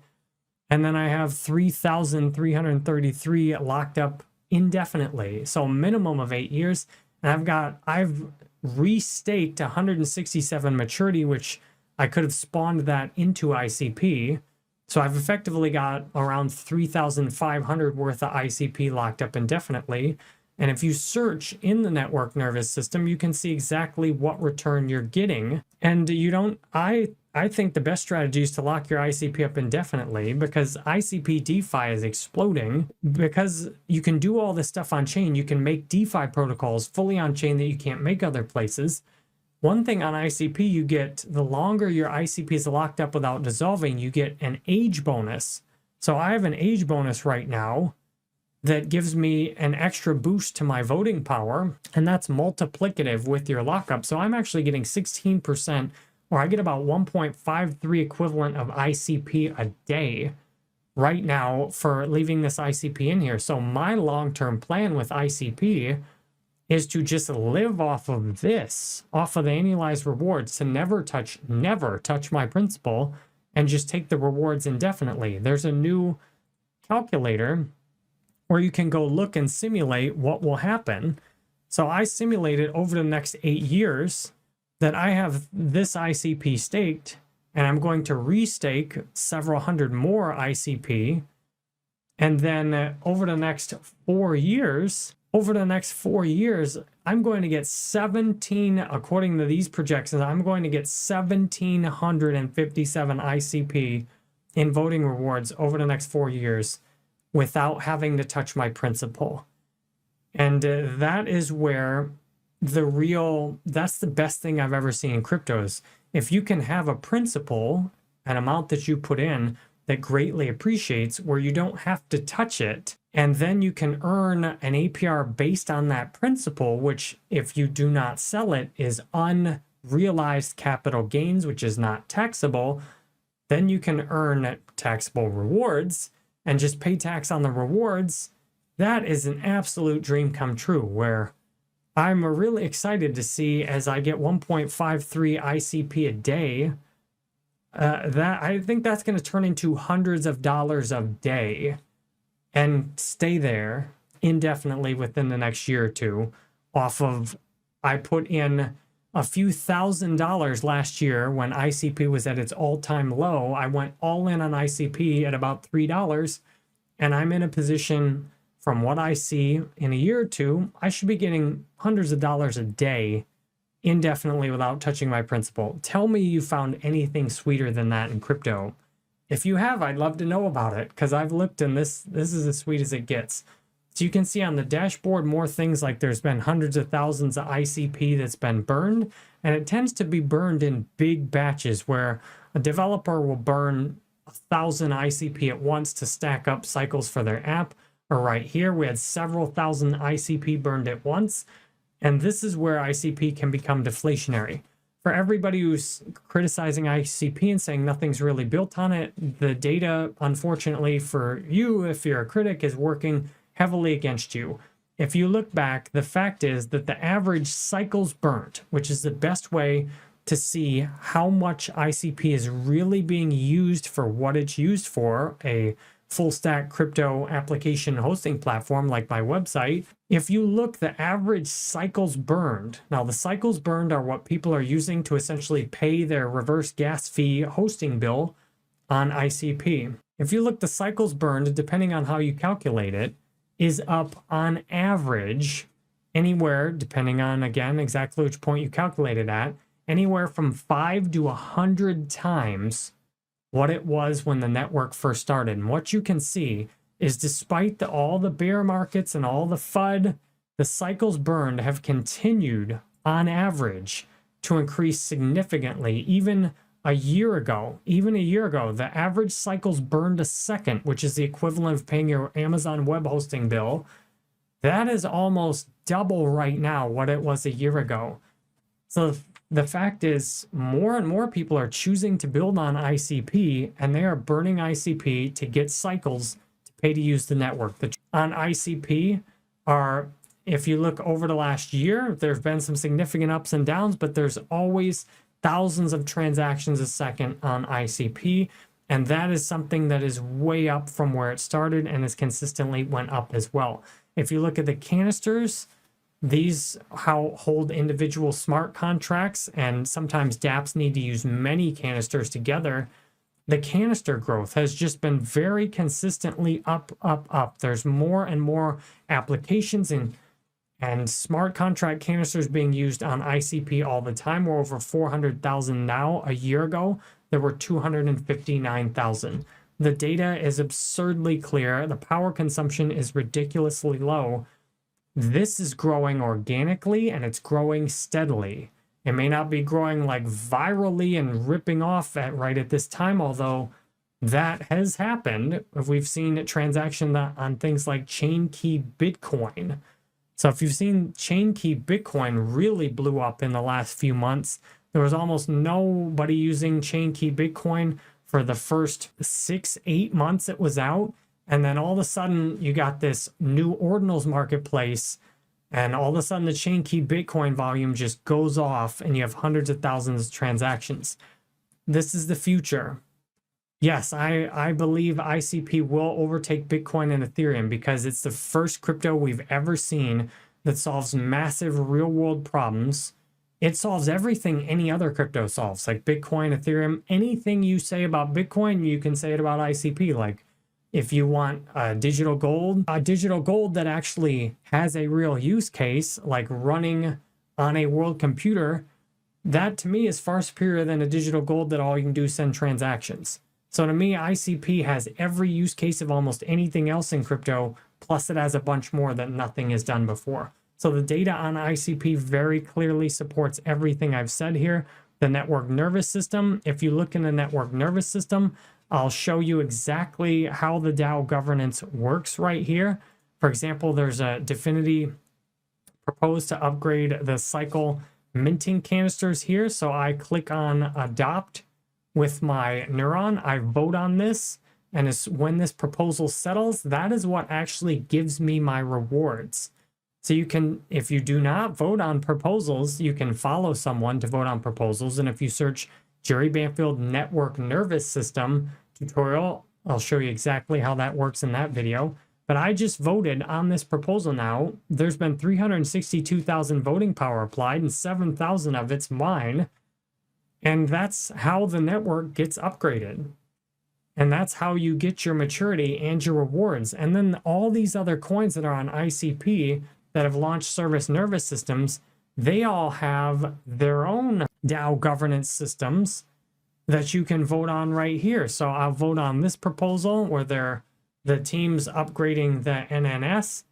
and then I have 3,333 locked up indefinitely. So a minimum of 8 years. And I've restaked 167 maturity, which I could have spawned that into ICP. So I've effectively got around 3,500 worth of ICP locked up indefinitely. And if you search in the network nervous system, you can see exactly what return you're getting. And I think the best strategy is to lock your ICP up indefinitely, because ICP DeFi is exploding. Because you can do all this stuff on chain, you can make DeFi protocols fully on chain that you can't make other places. One thing on ICP, you get, the longer your ICP is locked up without dissolving, you get an age bonus. So I have an age bonus right now that gives me an extra boost to my voting power, and that's multiplicative with your lockup. So I'm actually getting 16%, or I get about 1.53 equivalent of ICP a day right now for leaving this ICP in here. So my long-term plan with ICP is to just live off of this, off of the annualized rewards, to never touch my principal, and just take the rewards indefinitely. There's a new calculator where you can go look and simulate what will happen. So I simulated over the next 8 years that I have this ICP staked, and I'm going to restake several hundred more ICP. And then over the next 4 years, I'm going to get 17, according to these projections, I'm going to get 1,757 ICP in voting rewards over the next 4 years without having to touch my principal. And that is where that's the best thing I've ever seen in cryptos. If you can have a principal, an amount that you put in that greatly appreciates, where you don't have to touch it, and then you can earn an APR based on that principal, which if you do not sell it is unrealized capital gains, which is not taxable, then you can earn taxable rewards and just pay tax on the rewards. That is an absolute dream come true, where I'm really excited to see, as I get 1.53 ICP a day, that I think that's going to turn into hundreds of dollars a day and stay there indefinitely within the next year or two off of, I put in a few $1,000s last year when ICP was at its all-time low. I went all in on ICP at about $3, and I'm in a position, from what I see, in a year or two, I should be getting hundreds of dollars a day indefinitely without touching my principal. Tell me you found anything sweeter than that in crypto. If you have, I'd love to know about it, because I've looked and this is as sweet as it gets. So you can see on the dashboard more things like there's been hundreds of thousands of ICP that's been burned, and it tends to be burned in big batches where a developer will burn 1,000 ICP at once to stack up cycles for their app. Or right here, we had several thousand ICP burned at once. And this is where ICP can become deflationary. For everybody who's criticizing ICP and saying nothing's really built on it, the data, unfortunately for you, if you're a critic, is working heavily against you. If you look back, the fact is that the average cycles burnt, which is the best way to see how much ICP is really being used for what it's used for, a full stack crypto application hosting platform like my website. If you look, the average cycles burned. Now, the cycles burned are what people are using to essentially pay their reverse gas fee hosting bill on ICP. If you look, the cycles burned, depending on how you calculate it, is up on average anywhere, depending on, again, exactly which point you calculate it at, anywhere from 5 to 100 times what it was when the network first started. And what you can see is, despite all the bear markets and all the FUD, the cycles burned have continued on average to increase significantly. Even a year ago, the average cycles burned a second, which is the equivalent of paying your Amazon web hosting bill. That is almost double right now what it was a year ago. So the fact is, more and more people are choosing to build on ICP, and they are burning ICP to get cycles to pay to use the network. On ICP are, if you look over the last year, there's been some significant ups and downs, but there's always thousands of transactions a second on ICP, and that is something that is way up from where it started and has consistently went up as well. If you look at the canisters, these hold individual smart contracts, and sometimes dApps need to use many canisters together. The canister growth has just been very consistently up, up, up. There's more and more applications and smart contract canisters being used on ICP all the time. We're over 400,000 now. A year ago, there were 259,000. The data is absurdly clear. The power consumption is ridiculously low. This is growing organically, and it's growing steadily. It may not be growing like virally and ripping off right at this time, although that has happened. We've seen transaction on things like chain key Bitcoin. So if you've seen chain key Bitcoin really blew up in the last few months, there was almost nobody using chain key Bitcoin for the first 6-8 months it was out. And then all of a sudden, you got this new ordinals marketplace, and all of a sudden the chain key Bitcoin volume just goes off, and you have hundreds of thousands of transactions. This is the future. Yes, I believe ICP will overtake Bitcoin and Ethereum, because it's the first crypto we've ever seen that solves massive real world problems. It solves everything any other crypto solves, like Bitcoin, Ethereum. Anything you say about Bitcoin, you can say it about ICP. Like if you want a digital gold that actually has a real use case, like running on a world computer, that to me is far superior than a digital gold that all you can do is send transactions. So to me, ICP has every use case of almost anything else in crypto, plus it has a bunch more that nothing has done before. So the data on ICP very clearly supports everything I've said here. The network nervous system, if you look in the network nervous system, I'll show you exactly how the DAO governance works right here. For example, there's a Definity proposed to upgrade the cycle minting canisters here. So I click on adopt with my neuron, I vote on this, and when this proposal settles, that is what actually gives me my rewards. So you can, if you do not vote on proposals, you can follow someone to vote on proposals. And if you search Jerry Banfield Network Nervous System tutorial, I'll show you exactly how that works in that video. But I just voted on this proposal now. There's been 362,000 voting power applied, and 7,000 of it's mine. And that's how the network gets upgraded. And that's how you get your maturity and your rewards. And then all these other coins that are on ICP that have launched service nervous systems, they all have their own DAO governance systems that you can vote on right here. So I'll vote on this proposal where the team's upgrading the NNS,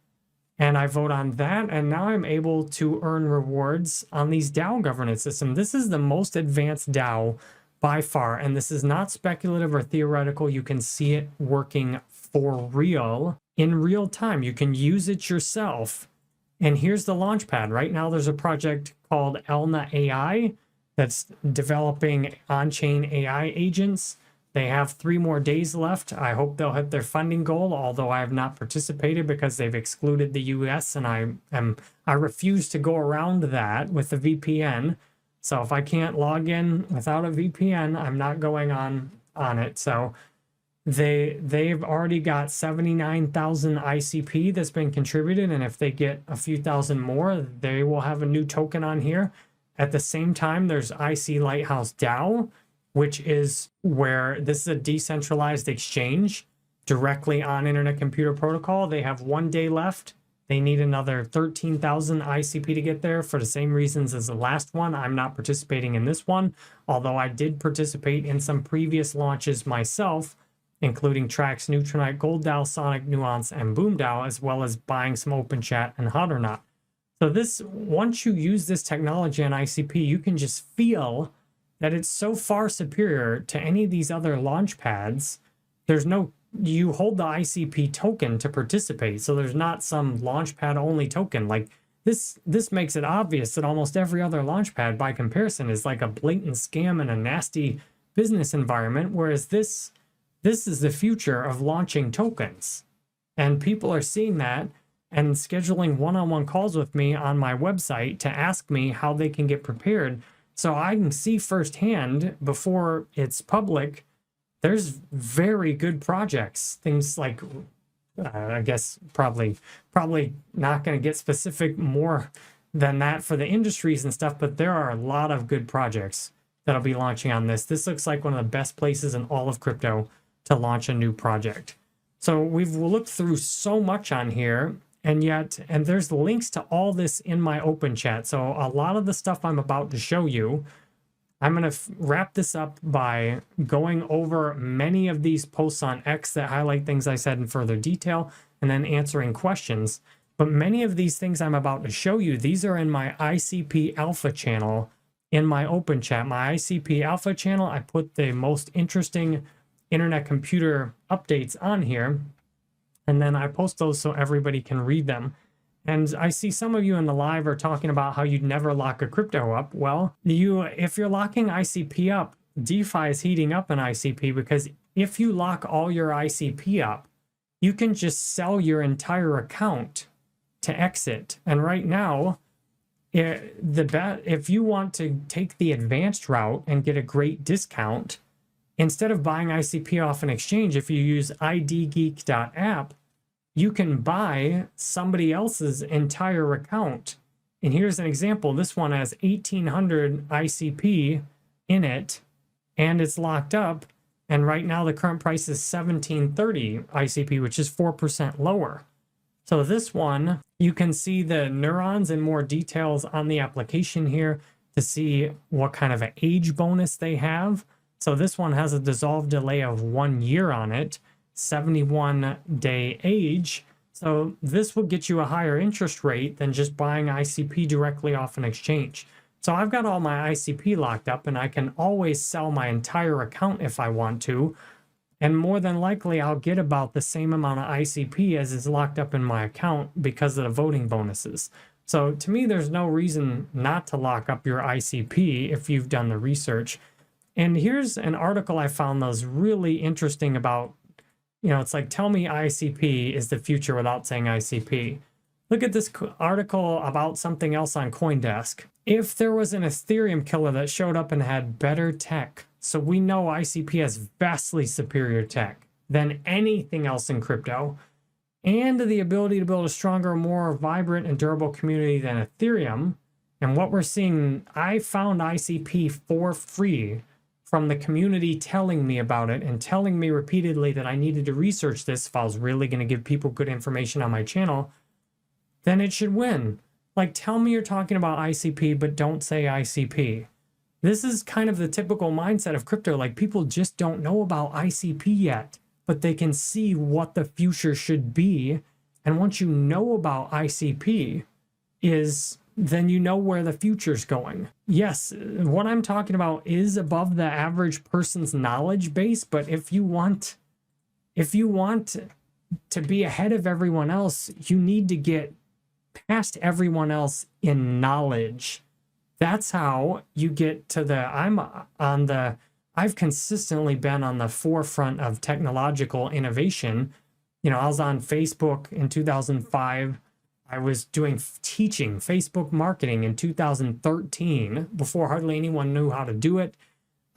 and I vote on that, and now I'm able to earn rewards on these DAO governance systems. This is the most advanced DAO by far, and this is not speculative or theoretical. You can see it working for real in real time. You can use it yourself. And here's the launchpad. Right now there's a project called Elna AI that's developing on-chain AI agents. They have 3 more days left. I hope they'll hit their funding goal, although I have not participated because they've excluded the US, and I refuse to go around that with a VPN. So if I can't log in without a VPN, I'm not going on it. So they've already got 79,000 ICP that's been contributed, and if they get a few thousand more, they will have a new token on here. At the same time, there's IC Lighthouse DAO, which is where this is a decentralized exchange directly on Internet Computer Protocol. They have 1 day left. They need another 13,000 ICP to get there for the same reasons as the last one. I'm not participating in this one, although I did participate in some previous launches myself, including Trax, Neutronite, Gold DAO, Sonic, Nuance, and Boom DAO, as well as buying some OpenChat and Hodornaut. So this, once you use this technology on ICP, you can just feel that it's so far superior to any of these other launch pads. You hold the ICP token to participate, so there's not some launchpad only token. Like this makes it obvious that almost every other launchpad by comparison is like a blatant scam and a nasty business environment, whereas this is the future of launching tokens. And people are seeing that and scheduling one-on-one calls with me on my website to ask me how they can get prepared, so I can see firsthand before it's public. There's very good projects, things like, I guess probably not going to get specific more than that for the industries and stuff, but there are a lot of good projects that'll be launching on this. This looks like one of the best places in all of crypto to launch a new project. So we've looked through so much on here, and there's links to all this in my open chat. So a lot of the stuff I'm about to show you, I'm going to wrap this up by going over many of these posts on X that highlight things I said in further detail, and then answering questions. But many of these things I'm about to show you, these are in my ICP Alpha channel in my open chat. My ICP Alpha channel, I put the most interesting internet computer updates on here, and then I post those so everybody can read them. And I see some of you in the live are talking about how you'd never lock a crypto up. Well, if you're locking ICP up, DeFi is heating up in ICP, because if you lock all your ICP up, you can just sell your entire account to exit. And right now, if you want to take the advanced route and get a great discount, instead of buying ICP off an exchange, if you use idgeek.app, you can buy somebody else's entire account. And here's an example. This one has 1,800 ICP in it, and it's locked up. And right now the current price is 1730 ICP, which is 4% lower. So this one, you can see the neurons and more details on the application here to see what kind of an age bonus they have. So this one has a dissolve delay of 1 year on it, 71-day age. So this will get you a higher interest rate than just buying ICP directly off an exchange. So I've got all my ICP locked up, and I can always sell my entire account if I want to. And more than likely, I'll get about the same amount of ICP as is locked up in my account because of the voting bonuses. So to me, there's no reason not to lock up your ICP if you've done the research. And here's an article I found that was really interesting about, it's like, tell me ICP is the future without saying ICP. Look at this article about something else on CoinDesk. If there was an Ethereum killer that showed up and had better tech, so we know ICP has vastly superior tech than anything else in crypto, and the ability to build a stronger, more vibrant and durable community than Ethereum. And what we're seeing, I found ICP for free from the community telling me about it and telling me repeatedly that I needed to research this if I was really going to give people good information on my channel, then it should win. Like, tell me you're talking about ICP, but don't say ICP. This is kind of the typical mindset of crypto. Like, people just don't know about ICP yet, but they can see what the future should be. And once you know about ICP then you know where the future's going. Yes, what I'm talking about is above the average person's knowledge base, but if you want to be ahead of everyone else, you need to get past everyone else in knowledge. That's how you get to I've consistently been on the forefront of technological innovation. I was on Facebook in 2005. I was teaching Facebook marketing in 2013 before hardly anyone knew how to do it.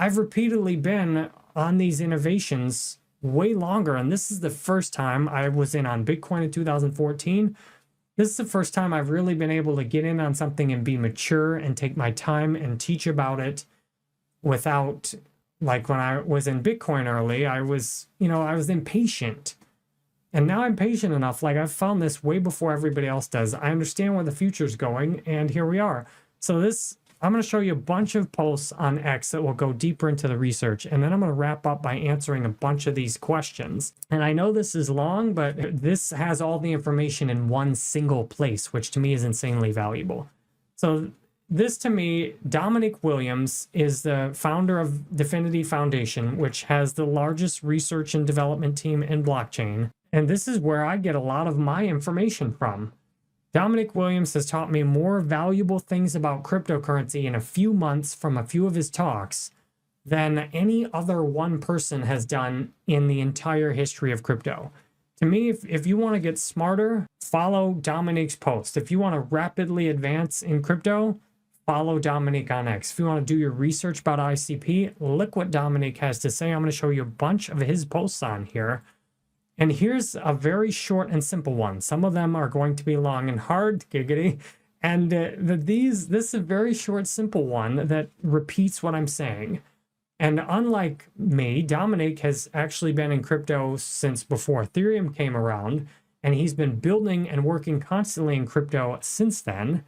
I've repeatedly been on these innovations way longer, and this is the first time I was in on Bitcoin in 2014. This is the first time I've really been able to get in on something and be mature and take my time and teach about it without, like when I was in Bitcoin early, I was impatient. And now I'm patient enough. Like, I've found this way before everybody else does. I understand where the future's going, and here we are. So I'm going to show you a bunch of posts on X that will go deeper into the research, and then I'm going to wrap up by answering a bunch of these questions. And I know this is long, but this has all the information in one single place, which to me is insanely valuable. So this, to me, Dominic Williams is the founder of Dfinity Foundation, which has the largest research and development team in blockchain. And this is where I get a lot of my information from. Dominic Williams has taught me more valuable things about cryptocurrency in a few months from a few of his talks than any other one person has done in the entire history of crypto. To me, if you want to get smarter, follow Dominic's post. If you want to rapidly advance in crypto, follow Dominic on X. If you want to do your research about ICP, look what Dominic has to say. I'm going to show you a bunch of his posts on here. And here's a very short and simple one. Some of them are going to be long and hard, giggity. And this is a very short, simple one that repeats what I'm saying. And unlike me, Dominic has actually been in crypto since before Ethereum came around. And he's been building and working constantly in crypto since then.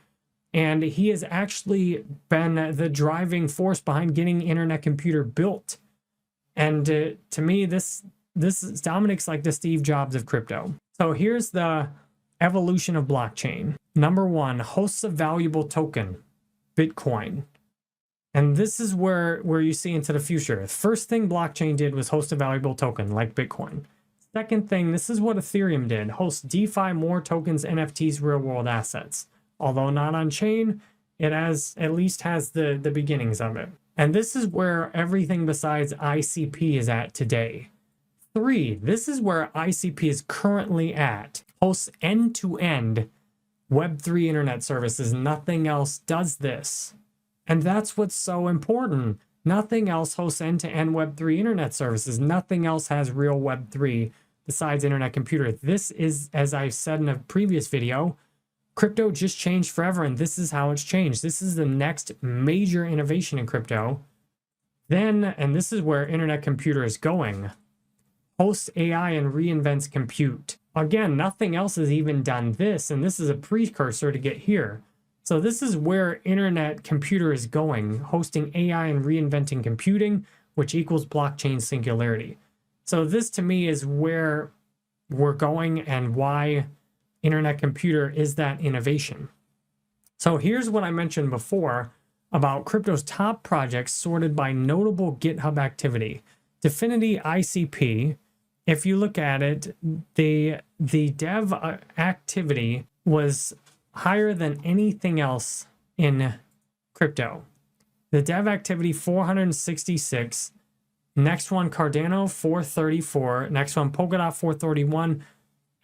And he has actually been the driving force behind getting Internet Computer built. And to me, this is Dominic's like the Steve Jobs of crypto. So here's the evolution of blockchain. Number one, hosts a valuable token, Bitcoin. And this is where you see into the future. The first thing blockchain did was host a valuable token like Bitcoin. Second thing, this is what Ethereum did, host DeFi, more tokens, NFTs, real world assets. Although not on chain, it at least has the beginnings of it. And this is where everything besides ICP is at today. 3, this is where ICP is currently at. Hosts end-to-end Web3 internet services. Nothing else does this. And that's what's so important. Nothing else hosts end-to-end Web3 internet services. Nothing else has real Web3 besides internet computer. This is, as I said in a previous video, crypto just changed forever, and this is how it's changed. This is the next major innovation in crypto. Then, and this is where internet computer is going, hosts AI and reinvents compute. Again, nothing else has even done this, and this is a precursor to get here. So this is where internet computer is going, hosting AI and reinventing computing, which equals blockchain singularity. So this to me is where we're going and why internet computer is that innovation. So here's what I mentioned before about crypto's top projects sorted by notable GitHub activity. Dfinity ICP, if you look at it, the dev activity was higher than anything else in crypto. The dev activity 466, next one Cardano 434, next one Polkadot 431,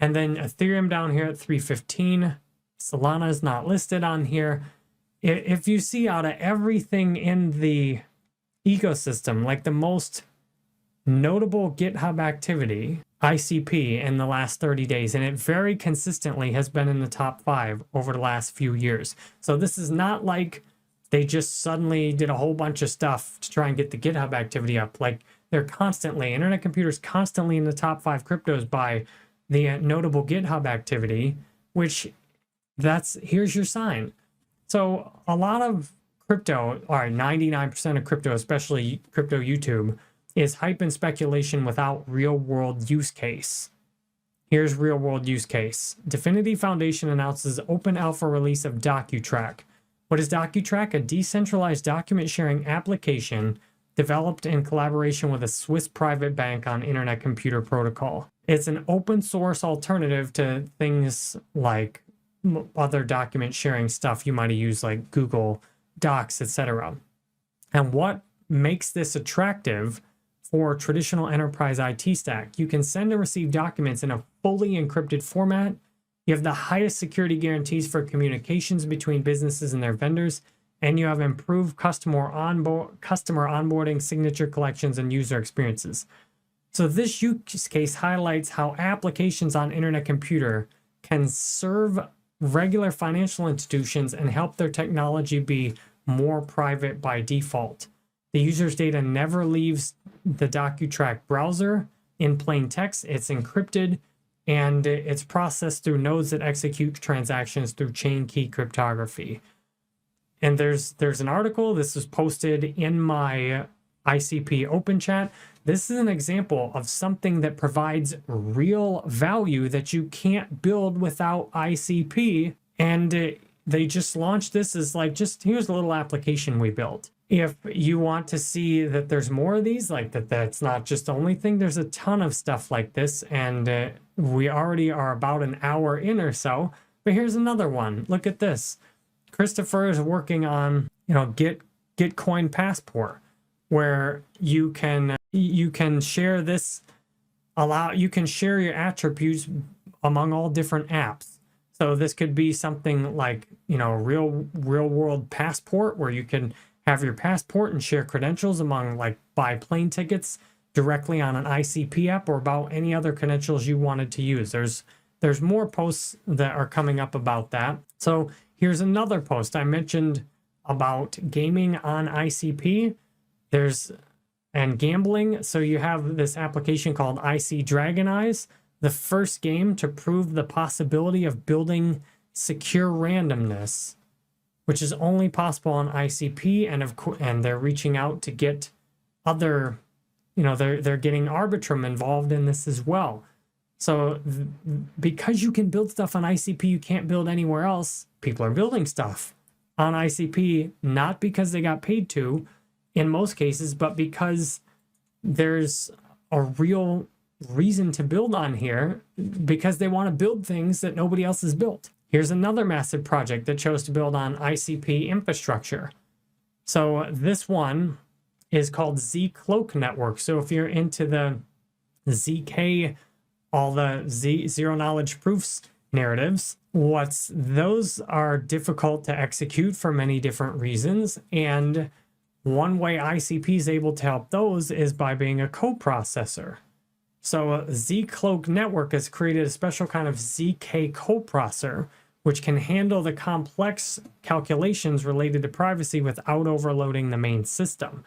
and then Ethereum down here at 315. Solana is not listed on here. If you see out of everything in the ecosystem, like the most notable GitHub activity, ICP, in the last 30 days, and it very consistently has been in the top 5 over the last few years. So this is not like they just suddenly did a whole bunch of stuff to try and get the GitHub activity up. Like they're constantly, internet computers constantly in the top 5 cryptos by the notable GitHub activity, which here's your sign. So a lot of crypto, or 99% of crypto, especially crypto YouTube, is hype and speculation without real world use case. Here's real world use case. Dfinity Foundation announces open alpha release of DocuTrack. What is DocuTrack? A decentralized document sharing application developed in collaboration with a Swiss private bank on Internet Computer Protocol. It's an open source alternative to things like other document sharing stuff you might have used, like Google Docs, etc. And what makes this attractive for traditional enterprise IT stack? You can send and receive documents in a fully encrypted format. You have the highest security guarantees for communications between businesses and their vendors, and you have improved customer onboarding, signature collections, and user experiences. So this use case highlights how applications on internet computer can serve regular financial institutions and help their technology be more private by default. The user's data never leaves the DocuTrack browser in plain text. It's encrypted, and it's processed through nodes that execute transactions through chain key cryptography. And there's an article. This was posted in my ICP open chat. This is an example of something that provides real value that you can't build without ICP. And they just launched this as like, just here's a little application we built. If you want to see that there's more of these, like that's not just the only thing, there's a ton of stuff like this. And we already are about an hour in or so. But here's another one. Look at this. Christopher is working on, Gitcoin Passport, where you can share this, you can share your attributes among all different apps. So this could be something like, real world passport, where you can have your passport and share credentials among, like, buy plane tickets directly on an ICP app, or about any other credentials you wanted to use. There's more posts that are coming up about that. So here's another post I mentioned about gaming on ICP. And gambling. So you have this application called IC Dragon Eyes, the first game to prove the possibility of building secure randomness, which is only possible on ICP. And they're reaching out to get other, they're getting Arbitrum involved in this as well. So because you can build stuff on ICP you can't build anywhere else, people are building stuff on ICP, not because they got paid to in most cases, but because there's a real reason to build on here, because they want to build things that nobody else has built. Here's another massive project that chose to build on ICP infrastructure. So this one is called Zcloak Network. So if you're into the ZK, all the zero knowledge proofs narratives, those are difficult to execute for many different reasons. And one way ICP is able to help those is by being a coprocessor. So Zcloak Network has created a special kind of ZK coprocessor, which can handle the complex calculations related to privacy without overloading the main system.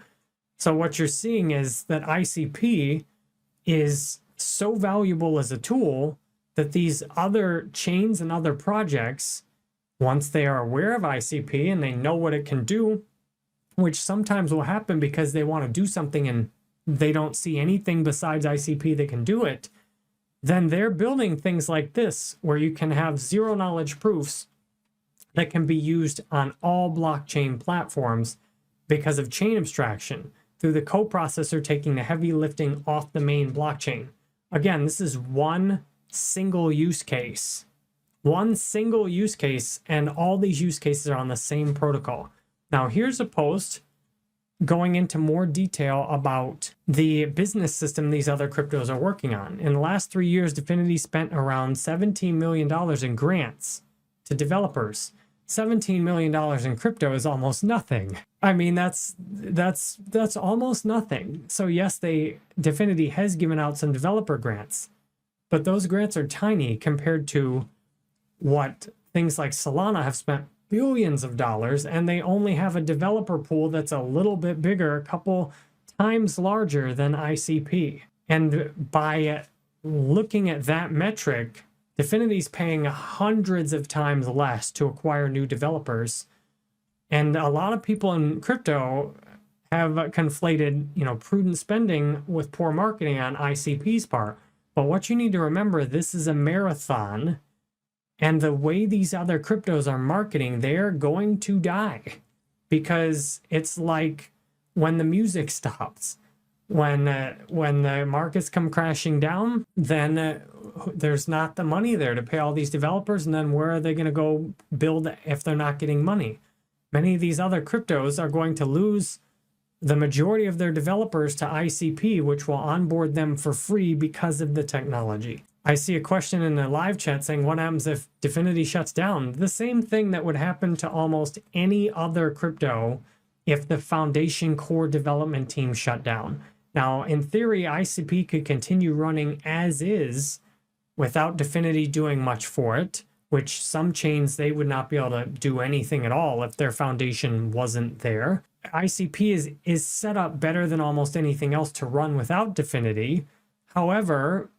So what you're seeing is that ICP is so valuable as a tool that these other chains and other projects, once they are aware of ICP and they know what it can do, which sometimes will happen because they want to do something and they don't see anything besides ICP that can do it, then they're building things like this, where you can have zero knowledge proofs that can be used on all blockchain platforms because of chain abstraction through the coprocessor taking the heavy lifting off the main blockchain. Again, this is one single use case. One single use case, and all these use cases are on the same protocol. Now, here's a post going into more detail about the business system these other cryptos are working on. In the last 3 years, Dfinity spent around $17 million in grants to developers. $17 million in crypto is almost nothing. I mean, that's almost nothing. So yes, Dfinity has given out some developer grants, but those grants are tiny compared to what things like Solana have spent billions of dollars, and they only have a developer pool that's a little bit bigger, a couple times larger than ICP. And by looking at that metric, Dfinity's paying hundreds of times less to acquire new developers. And a lot of people in crypto have conflated, prudent spending with poor marketing on ICP's part. But what you need to remember, this is a marathon. And the way these other cryptos are marketing, they're going to die, because it's like when the music stops, when the markets come crashing down, then there's not the money there to pay all these developers. And then where are they going to go build if they're not getting money? Many of these other cryptos are going to lose the majority of their developers to ICP, which will onboard them for free because of the technology. I see a question in the live chat saying, what happens if Dfinity shuts down? The same thing that would happen to almost any other crypto if the foundation core development team shut down. Now, in theory, ICP could continue running as is without Dfinity doing much for it, which some chains, they would not be able to do anything at all if their foundation wasn't there. ICP is set up better than almost anything else to run without Dfinity. However,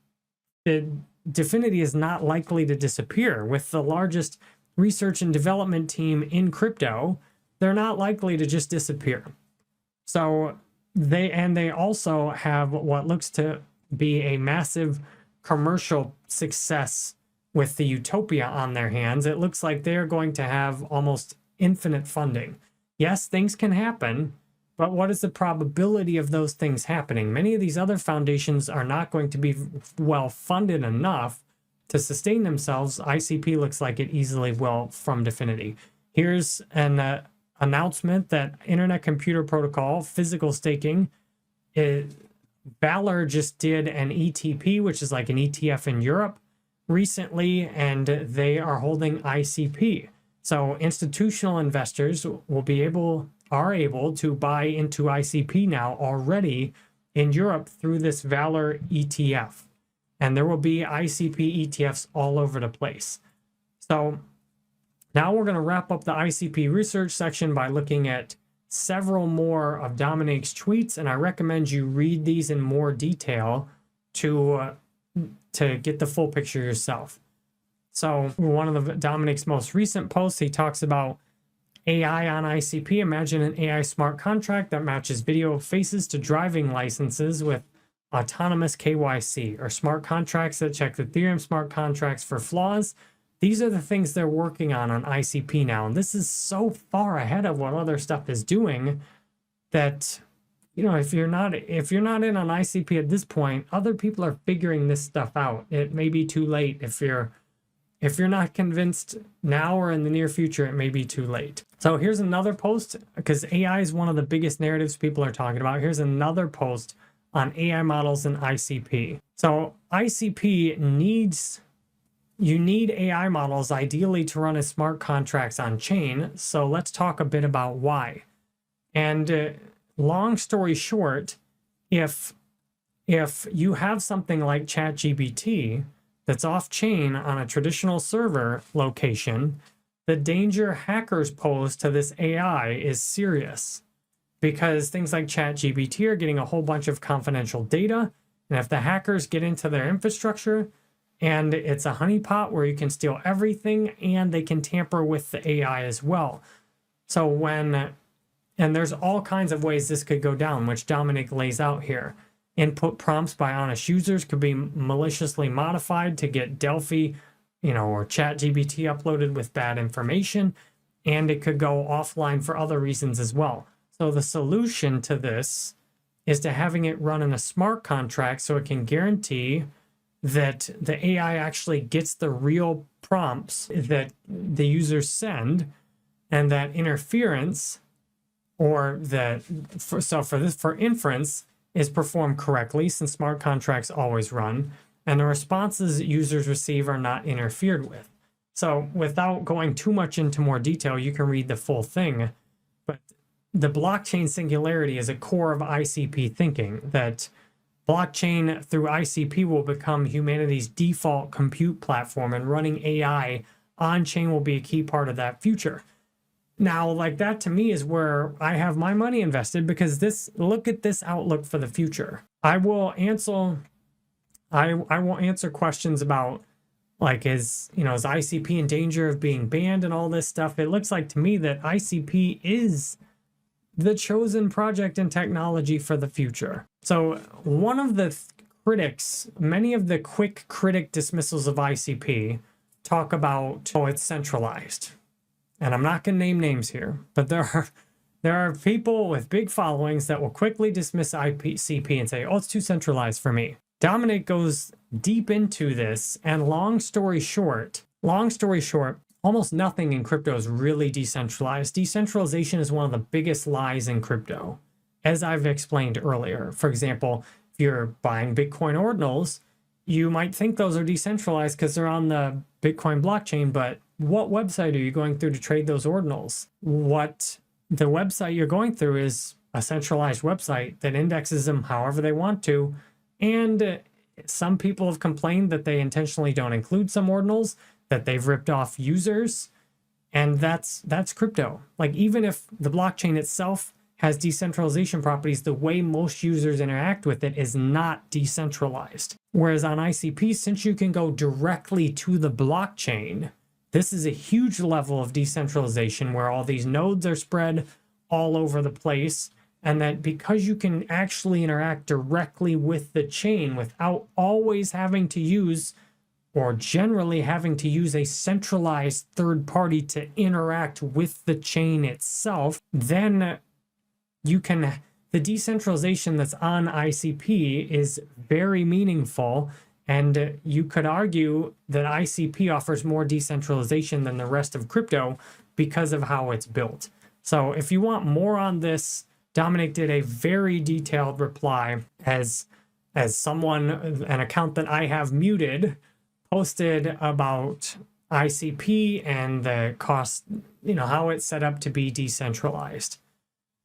Dfinity is not likely to disappear. With the largest research and development team in crypto, they're not likely to just disappear. So they also have what looks to be a massive commercial success with the Utopia on their hands. It looks like they're going to have almost infinite funding. Yes, things can happen, but what is the probability of those things happening? Many of these other foundations are not going to be well funded enough to sustain themselves. ICP looks like it easily will from Dfinity. Here's an announcement that Internet Computer Protocol, physical staking, Valor just did an ETP, which is like an ETF in Europe recently, and they are holding ICP. So institutional investors are able to buy into ICP now already in Europe through this Valor ETF. And there will be ICP ETFs all over the place. So now we're going to wrap up the ICP research section by looking at several more of Dominic's tweets, and I recommend you read these in more detail to get the full picture yourself. So one of Dominic's most recent posts, he talks about AI on ICP. Imagine an AI smart contract that matches video faces to driving licenses with autonomous KYC, or smart contracts that check Ethereum smart contracts for flaws. These are the things they're working on ICP now. And this is so far ahead of what other stuff is doing that, if you're not in on ICP at this point, other people are figuring this stuff out. It may be too late. If you're not convinced now or in the near future, it may be too late. So here's another post, because AI is one of the biggest narratives people are talking about. Here's another post on AI models and ICP. So ICP you need AI models ideally to run as smart contracts on chain. So let's talk a bit about why. And long story short, if if you have something like ChatGPT that's off-chain on a traditional server location, the danger hackers pose to this AI is serious, because things like ChatGPT are getting a whole bunch of confidential data. And if the hackers get into their infrastructure, and it's a honeypot where you can steal everything and they can tamper with the AI as well. So and there's all kinds of ways this could go down, which Dominic lays out here. Input prompts by honest users could be maliciously modified to get Delphi, or ChatGPT uploaded with bad information, and it could go offline for other reasons as well. So the solution to this is to having it run in a smart contract so it can guarantee that the AI actually gets the real prompts that the users send, and that interference for inference is performed correctly, since smart contracts always run, and the responses users receive are not interfered with. So without going too much into more detail, you can read the full thing, but the blockchain singularity is a core of ICP thinking, that blockchain through ICP will become humanity's default compute platform, and running AI on-chain will be a key part of that future. Now, like, that to me is where I have my money invested, because look at this outlook for the future. I will answer questions about, like, is ICP in danger of being banned and all this stuff. It looks like to me that ICP is the chosen project and technology for the future. So one of the critics, many of the quick critic dismissals of ICP talk about, it's centralized. And I'm not going to name names here, but there are people with big followings that will quickly dismiss ICP and say, it's too centralized for me. Dominic goes deep into this, and long story short, almost nothing in crypto is really decentralized. Decentralization is one of the biggest lies in crypto, as I've explained earlier. For example, if you're buying Bitcoin ordinals, you might think those are decentralized because they're on the Bitcoin blockchain, but what website are you going through to trade those ordinals? What the website you're going through is a centralized website that indexes them however they want to. And some people have complained that they intentionally don't include some ordinals, that they've ripped off users. And that's crypto. Like, even if the blockchain itself has decentralization properties, the way most users interact with it is not decentralized. Whereas on ICP, since you can go directly to the blockchain, this is a huge level of decentralization where all these nodes are spread all over the place. And that because you can actually interact directly with the chain without always having to use, or generally having to use, a centralized third party to interact with the chain itself, then the decentralization that's on ICP is very meaningful. And you could argue that ICP offers more decentralization than the rest of crypto because of how it's built. So if you want more on this, Dominic did a very detailed reply as someone, an account that I have muted, posted about ICP and the cost, how it's set up to be decentralized.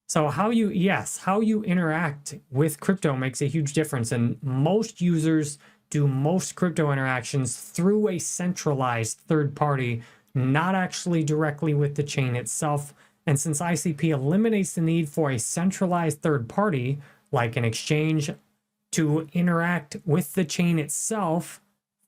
So how you interact with crypto makes a huge difference. And most users do most crypto interactions through a centralized third party, not actually directly with the chain itself. And since ICP eliminates the need for a centralized third party, like an exchange, to interact with the chain itself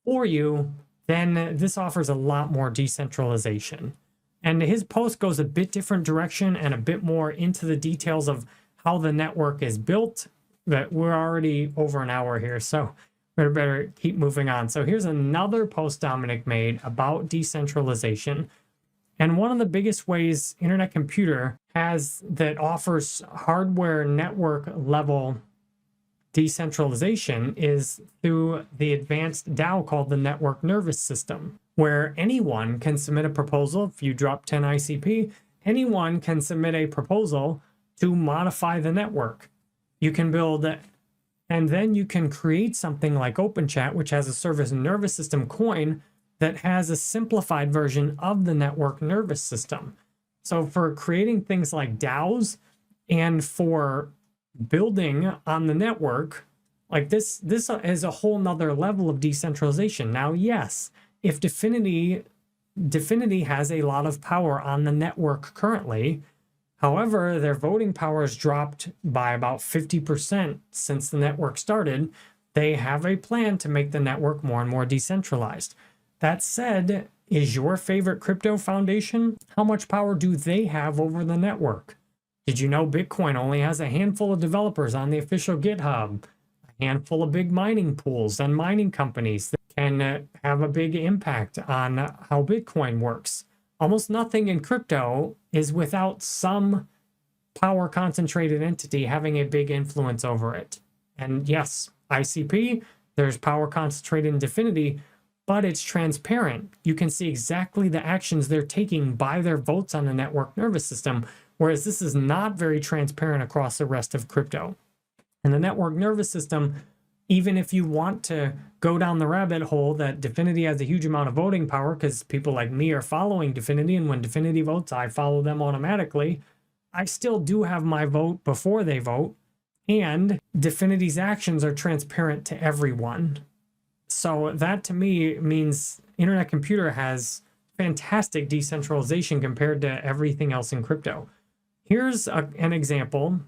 for you, then this offers a lot more decentralization. And his post goes a bit different direction and a bit more into the details of how the network is built, but we're already over an hour here, so better keep moving on. So here's another post Dominic made about decentralization. And one of the biggest ways Internet Computer has that offers hardware network level decentralization is through the advanced DAO called the network nervous system, where anyone can submit a proposal. If you drop 10 ICP, anyone can submit a proposal to modify the network. You can build, and then you can create something like OpenChat, which has a service nervous system coin that has a simplified version of the network nervous system. So for creating things like DAOs and for building on the network, Like this is a whole nother level of decentralization. Now, yes, if Dfinity has a lot of power on the network currently. However, their voting power has dropped by about 50% since the network started. They have a plan to make the network more and more decentralized. That said, is your favorite crypto foundation? How much power do they have over the network? Did you know Bitcoin only has a handful of developers on the official GitHub? A handful of big mining pools and mining companies that can have a big impact on how Bitcoin works. Almost nothing in crypto is without some power concentrated entity having a big influence over it. And yes, ICP, there's power concentrated in Dfinity, but it's transparent. You can see exactly the actions they're taking by their votes on the network nervous system, whereas this is not very transparent across the rest of crypto. And the network nervous system, even if you want to go down the rabbit hole that Dfinity has a huge amount of voting power because people like me are following Dfinity, and when Dfinity votes, I follow them automatically, I still do have my vote before they vote, and Dfinity's actions are transparent to everyone. So that to me means Internet Computer has fantastic decentralization compared to everything else in crypto. Here's an example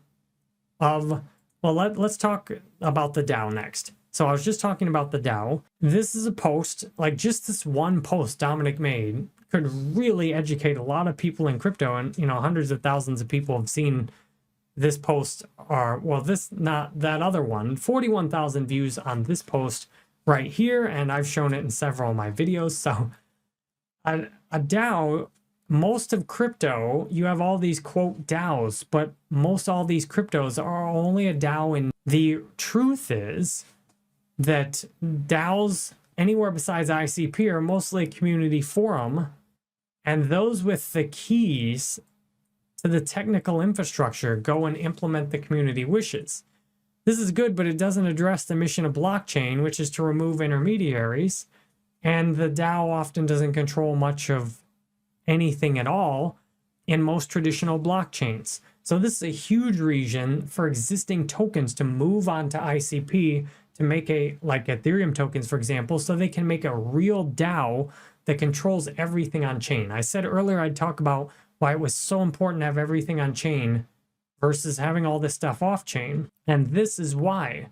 of, well, let's talk about the DAO next. So I was just talking about the DAO. This is a post, like just this one post Dominic made could really educate a lot of people in crypto. And, hundreds of thousands of people have seen this post, not that other one. 41,000 views on this post right here. And I've shown it in several of my videos. So a DAO, most of crypto, you have all these quote DAOs, but most all these cryptos are only a DAO. And the truth is that DAOs anywhere besides ICP are mostly a community forum, and those with the keys to the technical infrastructure go and implement the community wishes. This is good, but it doesn't address the mission of blockchain, which is to remove intermediaries, and the DAO often doesn't control much of anything at all in most traditional blockchains. So this is a huge reason for existing tokens to move on to ICP to make like Ethereum tokens, for example, so they can make a real DAO that controls everything on chain. I said earlier I'd talk about why it was so important to have everything on chain versus having all this stuff off chain. And this is why.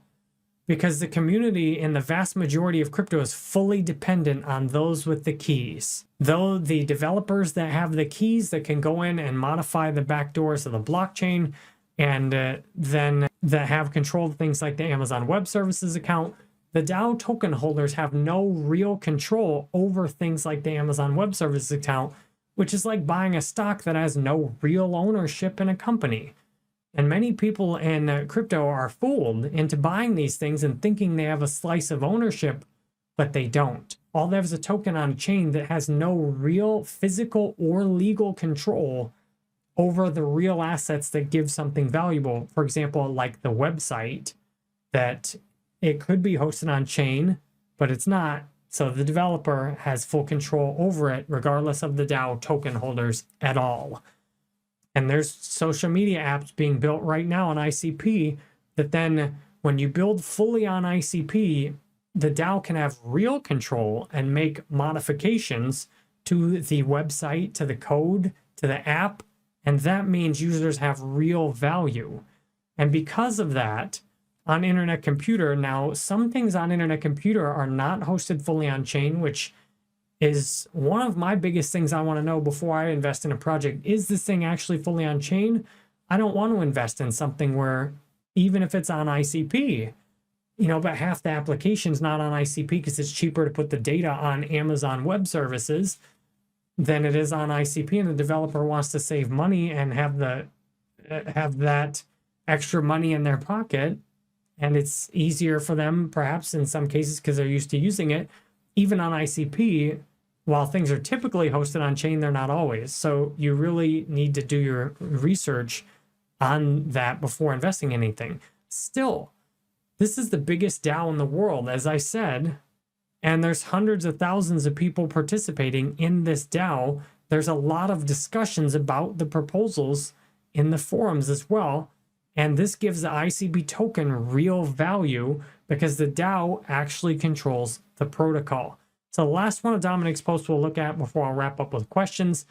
Because the community in the vast majority of crypto is fully dependent on those with the keys. Though the developers that have the keys that can go in and modify the backdoors of the blockchain, and then that have control of things like the Amazon Web Services account, the DAO token holders have no real control over things like the Amazon Web Services account, which is like buying a stock that has no real ownership in a company. And many people in crypto are fooled into buying these things and thinking they have a slice of ownership, but they don't. All they have is a token on a chain that has no real physical or legal control over the real assets that give something valuable. For example, like the website, that it could be hosted on chain, but it's not. So the developer has full control over it, regardless of the DAO token holders at all. And there's social media apps being built right now on ICP that then when you build fully on ICP, the DAO can have real control and make modifications to the website, to the code, to the app. And that means users have real value. And because of that, on Internet Computer, now some things on Internet Computer are not hosted fully on chain, which is one of my biggest things I want to know before I invest in a project. Is this thing actually fully on chain? I don't want to invest in something where, even if it's on ICP, but half the application's not on ICP because it's cheaper to put the data on Amazon Web Services than it is on ICP, and the developer wants to save money and have that extra money in their pocket, and it's easier for them, perhaps in some cases, because they're used to using it. Even on ICP, while things are typically hosted on chain, they're not always. So you really need to do your research on that before investing in anything. Still, this is the biggest DAO in the world, as I said, and there's hundreds of thousands of people participating in this DAO. There's a lot of discussions about the proposals in the forums as well. And this gives the ICP token real value because the DAO actually controls the protocol. So the last one of Dominic's posts we'll look at before I'll wrap up with questions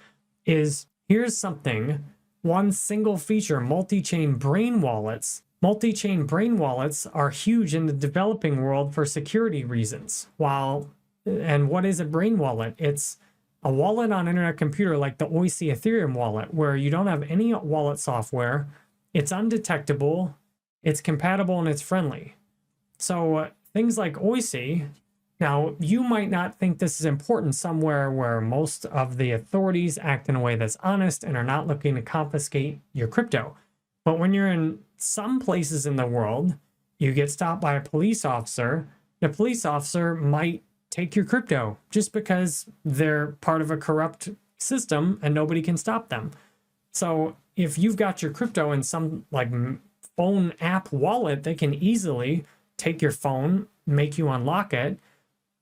is, here's something, one single feature, multi-chain brain wallets. Multi-chain brain wallets are huge in the developing world for security reasons. And what is a brain wallet? It's a wallet on internet computer like the OIC Ethereum wallet, where you don't have any wallet software, it's undetectable, it's compatible, and it's friendly. So things like OIC, now you might not think this is important somewhere where most of the authorities act in a way that's honest and are not looking to confiscate your crypto. But when you're in some places in the world, you get stopped by a police officer, the police officer might take your crypto just because they're part of a corrupt system and nobody can stop them. So if you've got your crypto in some like phone app wallet, they can easily take your phone, make you unlock it,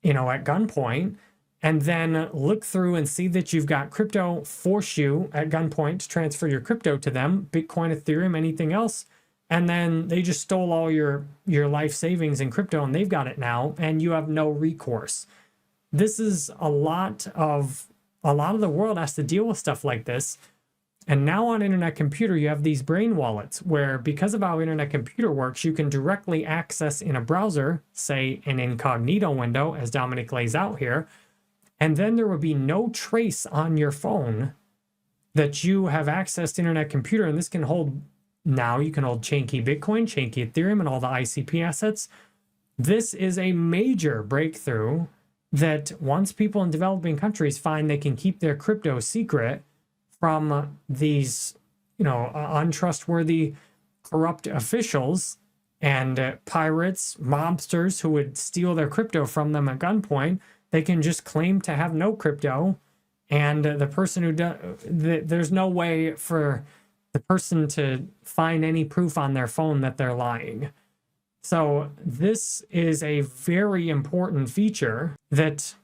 at gunpoint, and then look through and see that you've got crypto, force you at gunpoint to transfer your crypto to them, Bitcoin, Ethereum, anything else. And then they just stole all your life savings in crypto and they've got it now and you have no recourse. This is a lot of the world has to deal with stuff like this. And now on Internet Computer, you have these brain wallets where, because of how Internet Computer works, you can directly access in a browser, say an incognito window, as Dominic lays out here, and then there will be no trace on your phone that you have access to Internet Computer. And this can hold, now you can hold chain key Bitcoin, chain key Ethereum, and all the ICP assets. This is a major breakthrough that once people in developing countries find they can keep their crypto secret from these, untrustworthy, corrupt officials and pirates, mobsters who would steal their crypto from them at gunpoint, they can just claim to have no crypto. And the person who does, there's no way for the person to find any proof on their phone that they're lying. So this is a very important feature that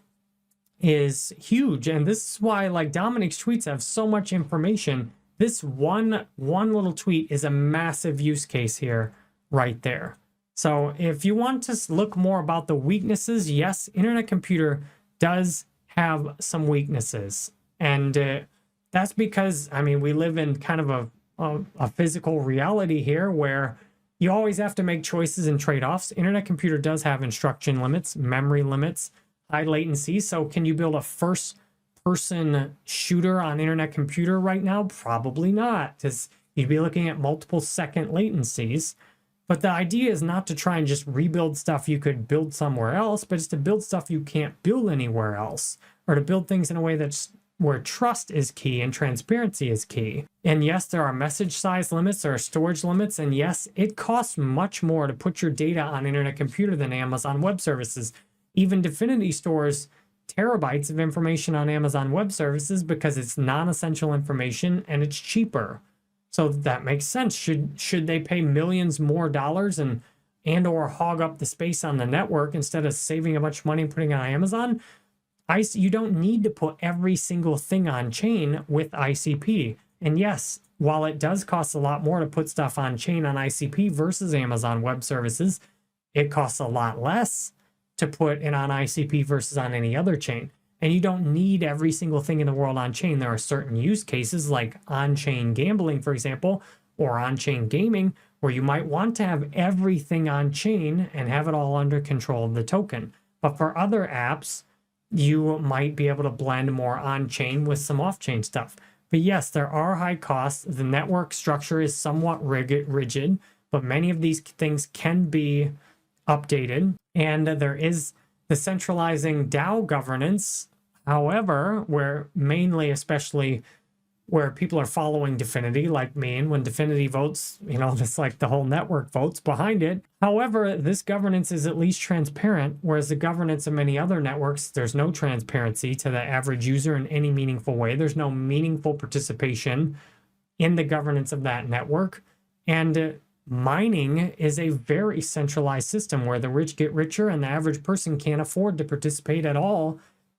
is huge. And this is why, like, Dominic's tweets have so much information. This one little tweet is a massive use case here right there. So if you want to look more about the weaknesses, yes, Internet Computer does have some weaknesses. And that's because, we live in kind of a physical reality here where you always have to make choices and trade-offs. Internet Computer does have instruction limits, memory limits, high latency. So can you build a first-person shooter on Internet Computer right now? Probably not, because you'd be looking at multiple second latencies. But the idea is not to try and just rebuild stuff you could build somewhere else, but it's to build stuff you can't build anywhere else, or to build things in a way that's where trust is key and transparency is key. And yes, there are message size limits, there are storage limits, and yes, it costs much more to put your data on Internet Computer than Amazon Web Services. Even Dfinity stores terabytes of information on Amazon Web Services because it's non-essential information and it's cheaper. So that makes sense. Should they pay millions more dollars and or hog up the space on the network instead of saving a bunch of money and putting it on Amazon? You don't need to put every single thing on chain with ICP. And yes, while it does cost a lot more to put stuff on chain on ICP versus Amazon Web Services, it costs a lot less to put it on ICP versus on any other chain. And you don't need every single thing in the world on chain. There are certain use cases like on-chain gambling, for example, or on-chain gaming, where you might want to have everything on chain and have it all under control of the token. But for other apps, you might be able to blend more on-chain with some off-chain stuff. But yes, there are high costs. The network structure is somewhat rigid, but many of these things can be updated. And there is the centralizing DAO governance. However, where mainly, especially where people are following Dfinity like me, and when Dfinity votes, it's like the whole network votes behind it. However, this governance is at least transparent, whereas the governance of many other networks, there's no transparency to the average user in any meaningful way. There's no meaningful participation in the governance of that network. And mining is a very centralized system where the rich get richer and the average person can't afford to participate at all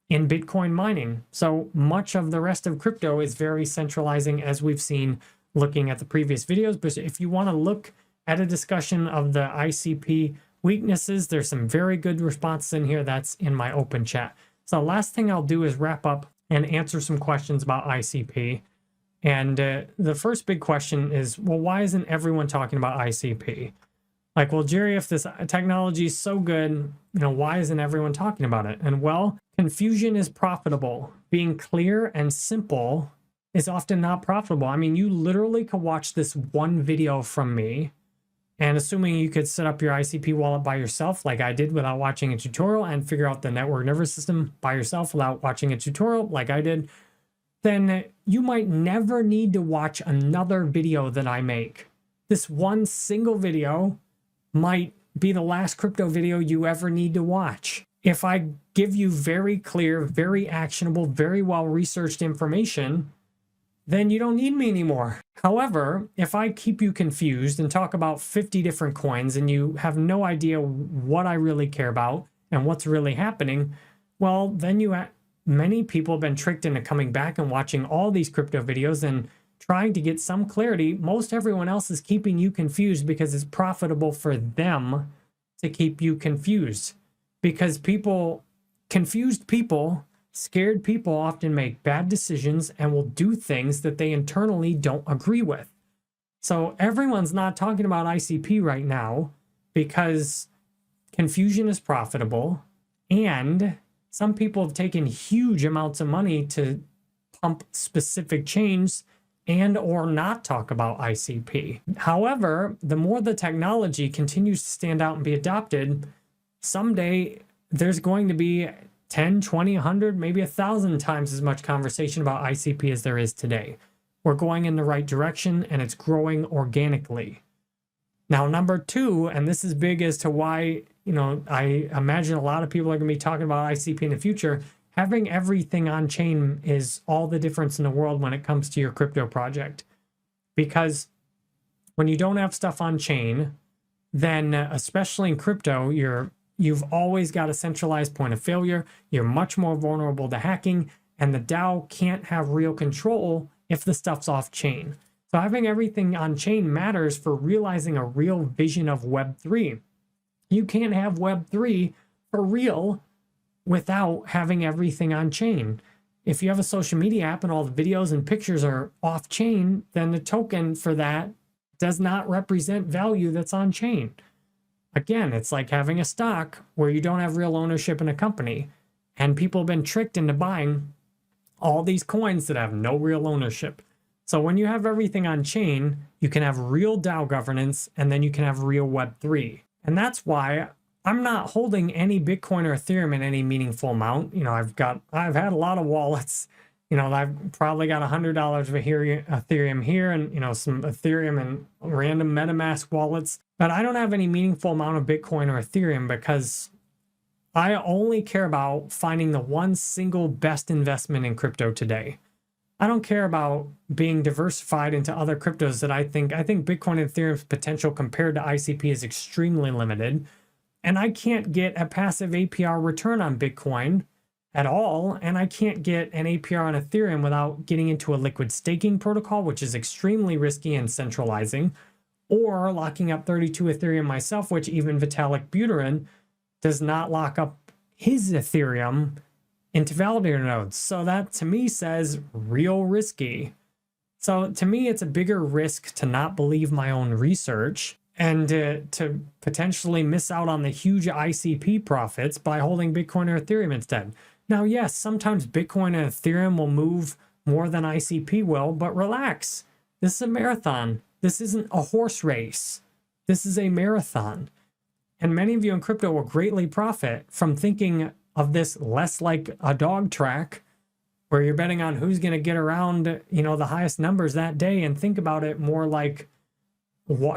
in Bitcoin mining. So much of the rest of crypto is very centralizing, as we've seen looking at the previous videos. But if you want to look at a discussion of the ICP weaknesses, there's some very good responses in here. That's in my open chat. So last thing I'll do is wrap up and answer some questions about ICP. And the first big question is, well, why isn't everyone talking about ICP? Like, well, Jerry, if this technology is so good, why isn't everyone talking about it? And well, confusion is profitable. Being clear and simple is often not profitable. I mean, you literally could watch this one video from me, and assuming you could set up your ICP wallet by yourself, like I did without watching a tutorial, and figure out the network nervous system by yourself without watching a tutorial, like I did, then you might never need to watch another video that I make. This one single video might be the last crypto video you ever need to watch. If I give you very clear, very actionable, very well-researched information, then you don't need me anymore. However, if I keep you confused and talk about 50 different coins and you have no idea what I really care about and what's really happening, well, then many people have been tricked into coming back and watching all these crypto videos and trying to get some clarity. Most everyone else is keeping you confused because it's profitable for them to keep you confused. Because confused people, scared people often make bad decisions and will do things that they internally don't agree with. So everyone's not talking about ICP right now because confusion is profitable, and some people have taken huge amounts of money to pump specific chains and or not talk about ICP. However, the more the technology continues to stand out and be adopted, someday there's going to be 10, 20, 100, maybe 1,000 times as much conversation about ICP as there is today. We're going in the right direction and it's growing organically. Now, number two, and this is big as to why, I imagine a lot of people are going to be talking about ICP in the future. Having everything on chain is all the difference in the world when it comes to your crypto project. Because when you don't have stuff on chain, then especially in crypto, you've always got a centralized point of failure. You're much more vulnerable to hacking, and the DAO can't have real control if the stuff's off chain. So having everything on chain matters for realizing a real vision of Web3. You can't have Web3 for real without having everything on chain. If you have a social media app and all the videos and pictures are off chain, then the token for that does not represent value that's on chain. Again, it's like having a stock where you don't have real ownership in a company, and people have been tricked into buying all these coins that have no real ownership. So when you have everything on chain, you can have real DAO governance, and then you can have real Web3. And that's why I'm not holding any Bitcoin or Ethereum in any meaningful amount. I've had a lot of wallets. I've probably got $100 of Ethereum here, and some Ethereum and random MetaMask wallets. But I don't have any meaningful amount of Bitcoin or Ethereum because I only care about finding the one single best investment in crypto today. I don't care about being diversified into other cryptos that I think Bitcoin and Ethereum's potential compared to ICP is extremely limited. And I can't get a passive APR return on Bitcoin at all. And I can't get an APR on Ethereum without getting into a liquid staking protocol, which is extremely risky and centralizing, or locking up 32 Ethereum myself, which even Vitalik Buterin does not lock up his Ethereum into validator nodes. So that to me says real risky. So to me, it's a bigger risk to not believe my own research and to potentially miss out on the huge ICP profits by holding Bitcoin or Ethereum instead. Now, yes, sometimes Bitcoin and Ethereum will move more than ICP will, but relax. This is a marathon. This isn't a horse race. This is a marathon. And many of you in crypto will greatly profit from thinking of this less like a dog track where you're betting on who's going to get around, the highest numbers that day, and think about it more like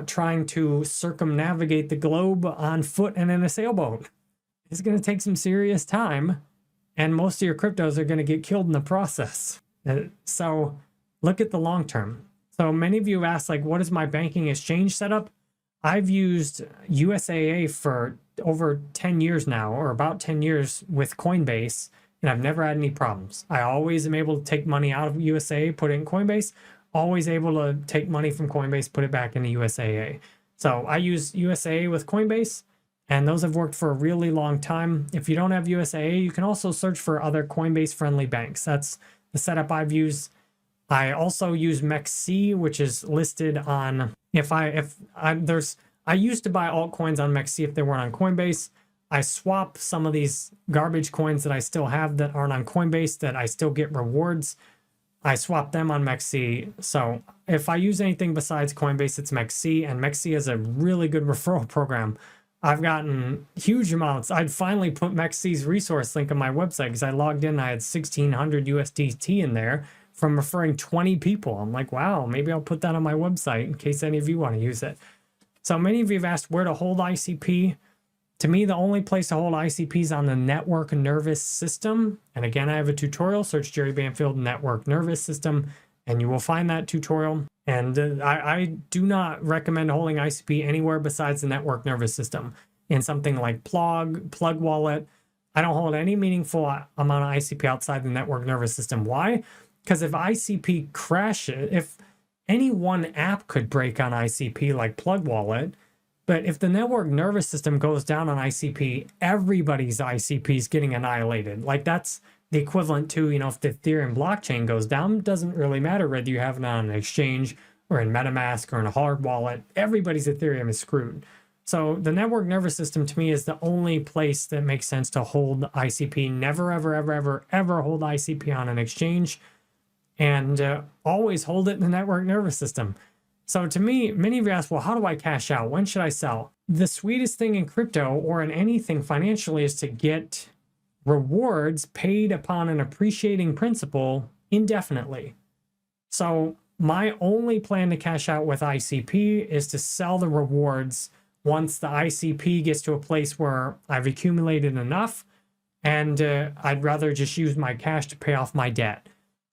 trying to circumnavigate the globe on foot and in a sailboat. It's going to take some serious time, and most of your cryptos are going to get killed in the process. So look at the long term. So many of you have asked, what is my banking exchange setup? I've used USAA for over 10 years now, or about 10 years with Coinbase, and I've never had any problems. I always am able to take money out of USAA, put it in Coinbase, always able to take money from Coinbase, put it back into USAA. So I use USAA with Coinbase, and those have worked for a really long time. If you don't have USAA, you can also search for other Coinbase friendly banks. That's the setup I've used. I also use MEXC, which is listed on, I used to buy altcoins on MEXC if they weren't on Coinbase. I swap some of these garbage coins that I still have that aren't on Coinbase that I still get rewards. I swap them on MEXC. So if I use anything besides Coinbase, it's MEXC, and MEXC is a really good referral program. I've gotten huge amounts. I'd finally put MEXC's resource link on my website because I logged in, I had 1,600 USDT in there from referring 20 people. I'm like, wow, maybe I'll put that on my website in case any of you want to use it. So many of you have asked where to hold ICP. To me, the only place to hold ICP is on the network nervous system. And again, I have a tutorial. Search Jerry Banfield network nervous system, and you will find that tutorial. And I do not recommend holding ICP anywhere besides the network nervous system. In something like Plug Wallet, I don't hold any meaningful amount of ICP outside the network nervous system. Why? Because if ICP crashes, if any one app could break on ICP like Plug Wallet, but if the network nervous system goes down on ICP, everybody's ICP is getting annihilated. Like that's the equivalent to, if the Ethereum blockchain goes down, it doesn't really matter whether you have it on an exchange or in MetaMask or in a hard wallet, everybody's Ethereum is screwed. So the network nervous system to me is the only place that makes sense to hold ICP. Never, ever, ever, ever, ever hold ICP on an exchange, and always hold it in the network nervous system. So to me, many of you ask, well, how do I cash out? When should I sell? The sweetest thing in crypto or in anything financially is to get rewards paid upon an appreciating principal indefinitely. So my only plan to cash out with ICP is to sell the rewards once the ICP gets to a place where I've accumulated enough, and I'd rather just use my cash to pay off my debt.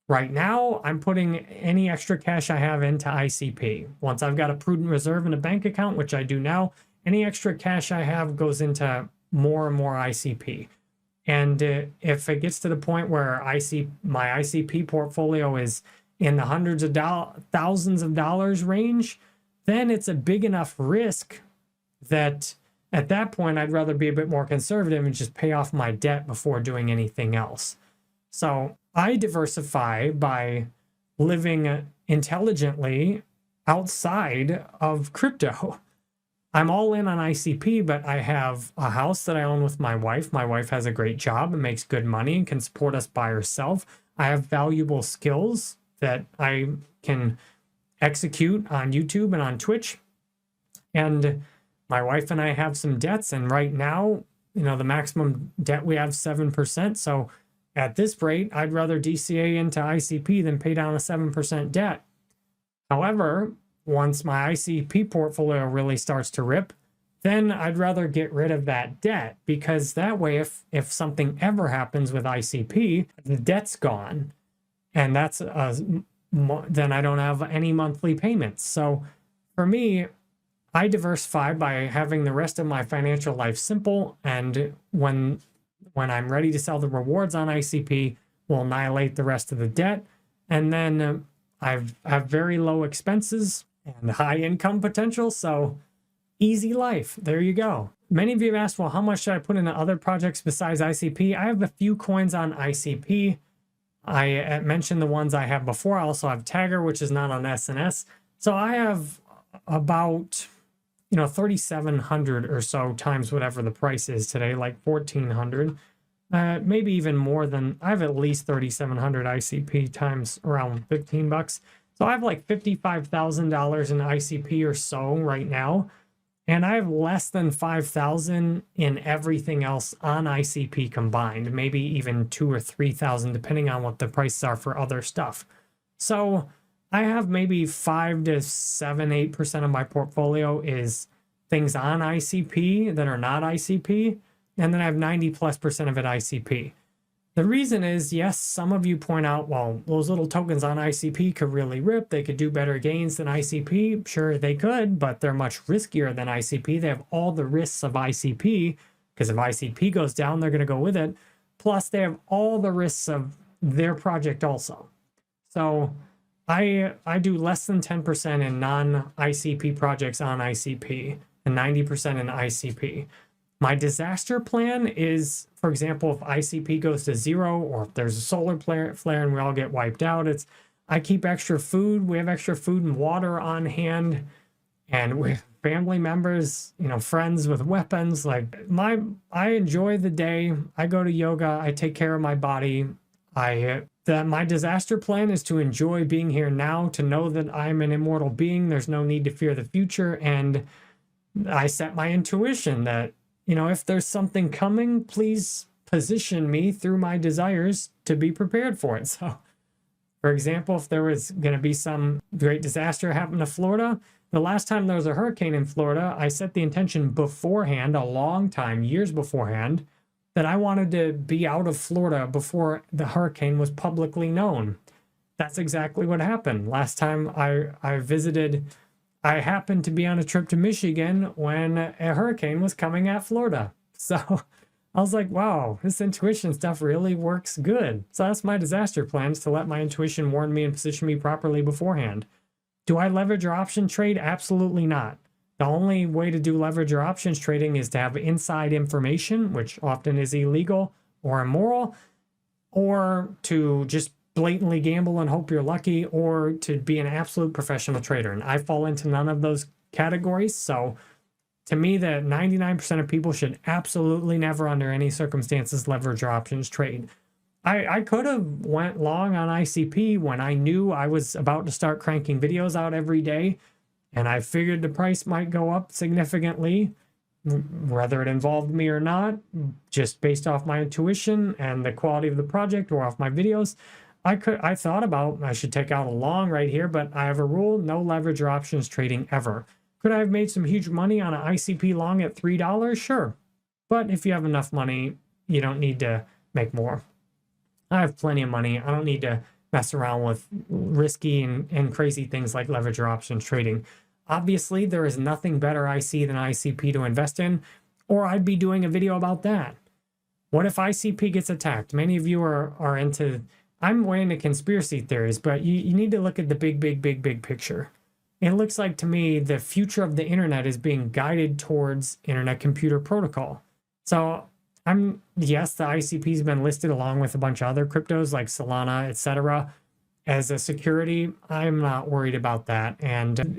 Right now, I'm putting any extra cash I have into ICP. Once I've got a prudent reserve in a bank account, which I do now, any extra cash I have goes into more and more ICP. And if it gets to the point where my ICP portfolio is in the hundreds of thousands of dollars range, then it's a big enough risk that at that point, I'd rather be a bit more conservative and just pay off my debt before doing anything else. So I diversify by living intelligently outside of crypto. I'm all in on ICP, but I have a house that I own with my wife. My wife has a great job and makes good money and can support us by herself. I have valuable skills that I can execute on YouTube and on Twitch. And my wife and I have some debts. And right now, the maximum debt we have 7%. So at this rate, I'd rather DCA into ICP than pay down a 7% debt. However, once my ICP portfolio really starts to rip, then I'd rather get rid of that debt, because that way, if something ever happens with ICP, the debt's gone, and that's then I don't have any monthly payments. So for me, I diversify by having the rest of my financial life simple, and when I'm ready to sell the rewards on ICP, we'll annihilate the rest of the debt, and then I have very low expenses and high income potential, so easy life. There you go. Many of you have asked, well, how much should I put into other projects besides ICP? I have a few coins on ICP. I mentioned the ones I have before. I also have Tagger, which is not on SNS. So I have about 3,700 or so times whatever the price is today, like 1,400. Maybe even more than, I have at least 3,700 ICP times around 15 bucks. So I have like $55,000 in ICP or so right now. And I have less than 5,000 in everything else on ICP combined, maybe even 2,000 or 3,000, depending on what the prices are for other stuff. So I have maybe 5 to 7, 8% of my portfolio is things on ICP that are not ICP. And then I have 90+% of it ICP. The reason is, yes, some of you point out, well, those little tokens on ICP could really rip. They could do better gains than ICP. Sure, they could, but they're much riskier than ICP. They have all the risks of ICP, because if ICP goes down, they're going to go with it. Plus, they have all the risks of their project also. So I do less than 10% in non-ICP projects on ICP and 90% in ICP. My disaster plan is, for example, if ICP goes to 0 or if there's a solar flare and we all get wiped out, I keep extra food. We have extra food and water on hand, and with family members, friends with weapons. Like I enjoy the day. I go to yoga. I take care of my body. My disaster plan is to enjoy being here now, to know that I'm an immortal being. There's no need to fear the future. And I set my intuition that, if there's something coming, please position me through my desires to be prepared for it. So, for example, if there was going to be some great disaster happen to Florida, the last time there was a hurricane in Florida, I set the intention beforehand, a long time, years beforehand, that I wanted to be out of Florida before the hurricane was publicly known. That's exactly what happened. Last time I visited, I happened to be on a trip to Michigan when a hurricane was coming at Florida. So I was like, wow, this intuition stuff really works good. So that's my disaster plans, to let my intuition warn me and position me properly beforehand. Do I leverage or option trade? Absolutely not. The only way to do leverage or options trading is to have inside information, which often is illegal or immoral, or to just blatantly gamble and hope you're lucky, or to be an absolute professional trader. And I fall into none of those categories. So to me, the 99% of people should absolutely never, under any circumstances, leverage or options trade. I could have went long on ICP when I knew I was about to start cranking videos out every day, and I figured the price might go up significantly, whether it involved me or not, just based off my intuition and the quality of the project or off my videos. I thought about I should take out a long right here, but I have a rule: no leverage or options trading ever. Could I have made some huge money on an ICP long at $3? Sure. But if you have enough money, you don't need to make more. I have plenty of money. I don't need to mess around with risky and crazy things like leverage or options trading. Obviously, there is nothing better I see than ICP to invest in, or I'd be doing a video about that. What if ICP gets attacked? Many of you are into, I'm way into conspiracy theories, but you need to look at the big picture. It looks like to me the future of the internet is being guided towards internet computer protocol. So yes, the ICP has been listed along with a bunch of other cryptos like Solana, etc. as a security. I'm not worried about that. And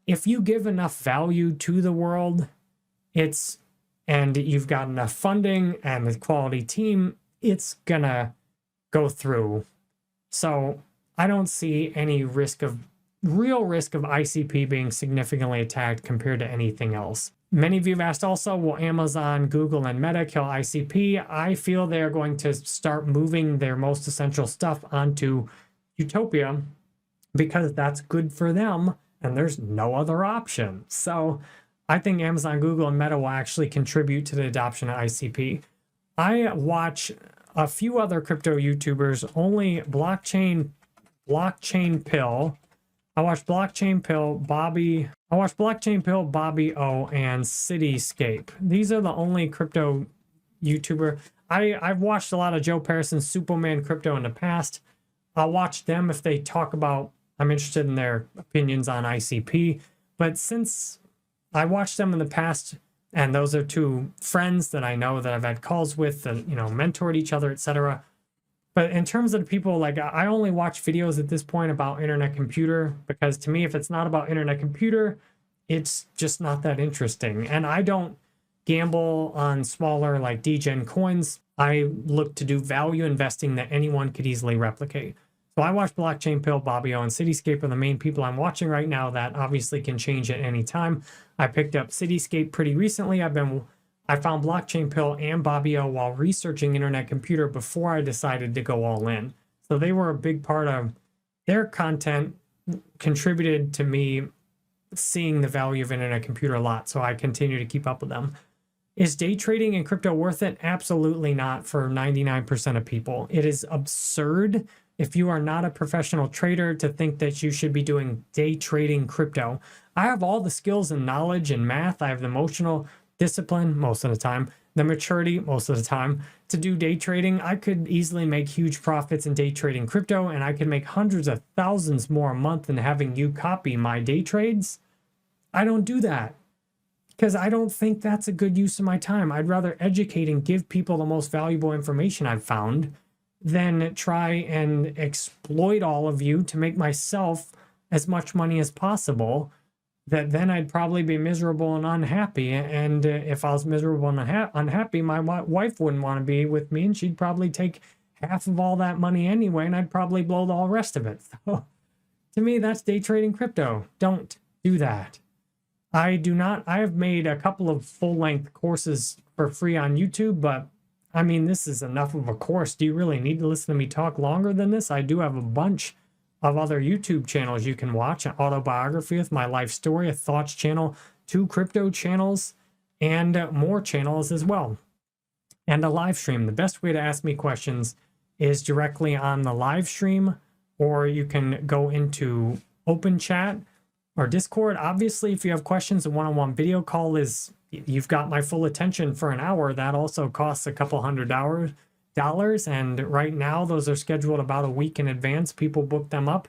if you give enough value to the world, and you've got enough funding and a quality team, it's gonna go through. So I don't see any real risk of ICP being significantly attacked compared to anything else. Many of you have asked also, will Amazon, Google, and Meta kill ICP? I feel they're going to start moving their most essential stuff onto Utopia because that's good for them and there's no other option. So I think Amazon, Google, and Meta will actually contribute to the adoption of ICP. I watch a few other crypto YouTubers, only Blockchain Pill. I watched Blockchain Pill, Bobby O, and Cityscape. These are the only crypto YouTuber. I've watched a lot of Joe Parsons, Superman Crypto in the past. I'll watch them if they talk about, I'm interested in their opinions on ICP. But since I watched them in the past, and those are two friends that I know that I've had calls with and, mentored each other, etc. But in terms of the people, like, I only watch videos at this point about internet computer, because to me, if it's not about internet computer, it's just not that interesting. And I don't gamble on smaller like degen coins. I look to do value investing that anyone could easily replicate. So I watch Blockchain Pill, Bobby O, and Cityscape are the main people I'm watching right now. That obviously can change at any time. I picked up Cityscape pretty recently. I found Blockchain Pill and Bobby O while researching internet computer before I decided to go all in. So they were a big part of their content, contributed to me seeing the value of internet computer a lot. So I continue to keep up with them. Is day trading in crypto worth it? Absolutely not for 99% of people. It is absurd if you are not a professional trader to think that you should be doing day trading crypto. I have all the skills and knowledge and math. I have the emotional discipline most of the time the maturity most of the time to do day trading. I could easily make huge profits in day trading crypto, and I could make hundreds of thousands more a month than having you copy my day trades. I don't do that because I don't think that's a good use of my time. I'd rather educate and give people the most valuable information I've found than try and exploit all of you to make myself as much money as possible. That then I'd probably be miserable and unhappy. And if I was miserable and unhappy, my wife wouldn't want to be with me, and she'd probably take half of all that money anyway, and I'd probably blow the all rest of it. So to me, that's day trading crypto. Don't do that. I do not. I have made a couple of full-length courses for free on YouTube, but I mean, this is enough of a course. Do you really need to listen to me talk longer than this? I do have a bunch of other YouTube channels you can watch: an autobiography with my life story, a thoughts channel, 2 crypto channels, and more channels as well, and a live stream. The best way to ask me questions is directly on the live stream, or you can go into open chat or Discord. Obviously, if you have questions, a one-on-one video call is, you've got my full attention for an hour. That also costs a couple $100. And right now those are scheduled about a week in advance. People book them up.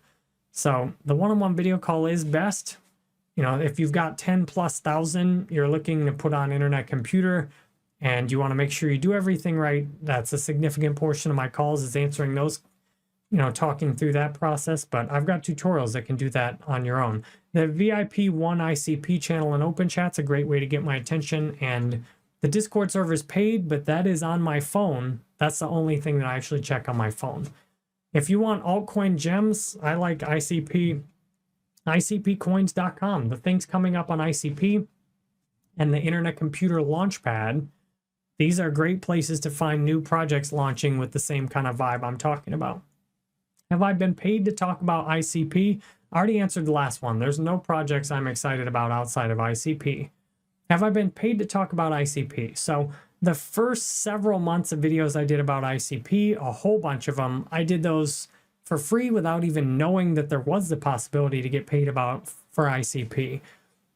So the one-on-one video call is best. You know, if you've got 10,000+ you're looking to put on internet computer and you want to make sure you do everything right, that's a significant portion of my calls, is answering those, you know, talking through that process. But I've got tutorials that can do that on your own. The VIP 1 ICP channel and open chat's a great way to get my attention, and the Discord server is paid, but that is on my phone. That's the only thing that I actually check on my phone. If you want altcoin gems, I like ICP, ICPcoins.com. The things coming up on ICP and the Internet Computer Launchpad, these are great places to find new projects launching with the same kind of vibe I'm talking about. Have I been paid to talk about ICP? I already answered the last one. There's no projects I'm excited about outside of ICP. Have I been paid to talk about ICP? So the first several months of videos I did about ICP, a whole bunch of them, I did those for free without even knowing that there was the possibility to get paid for ICP.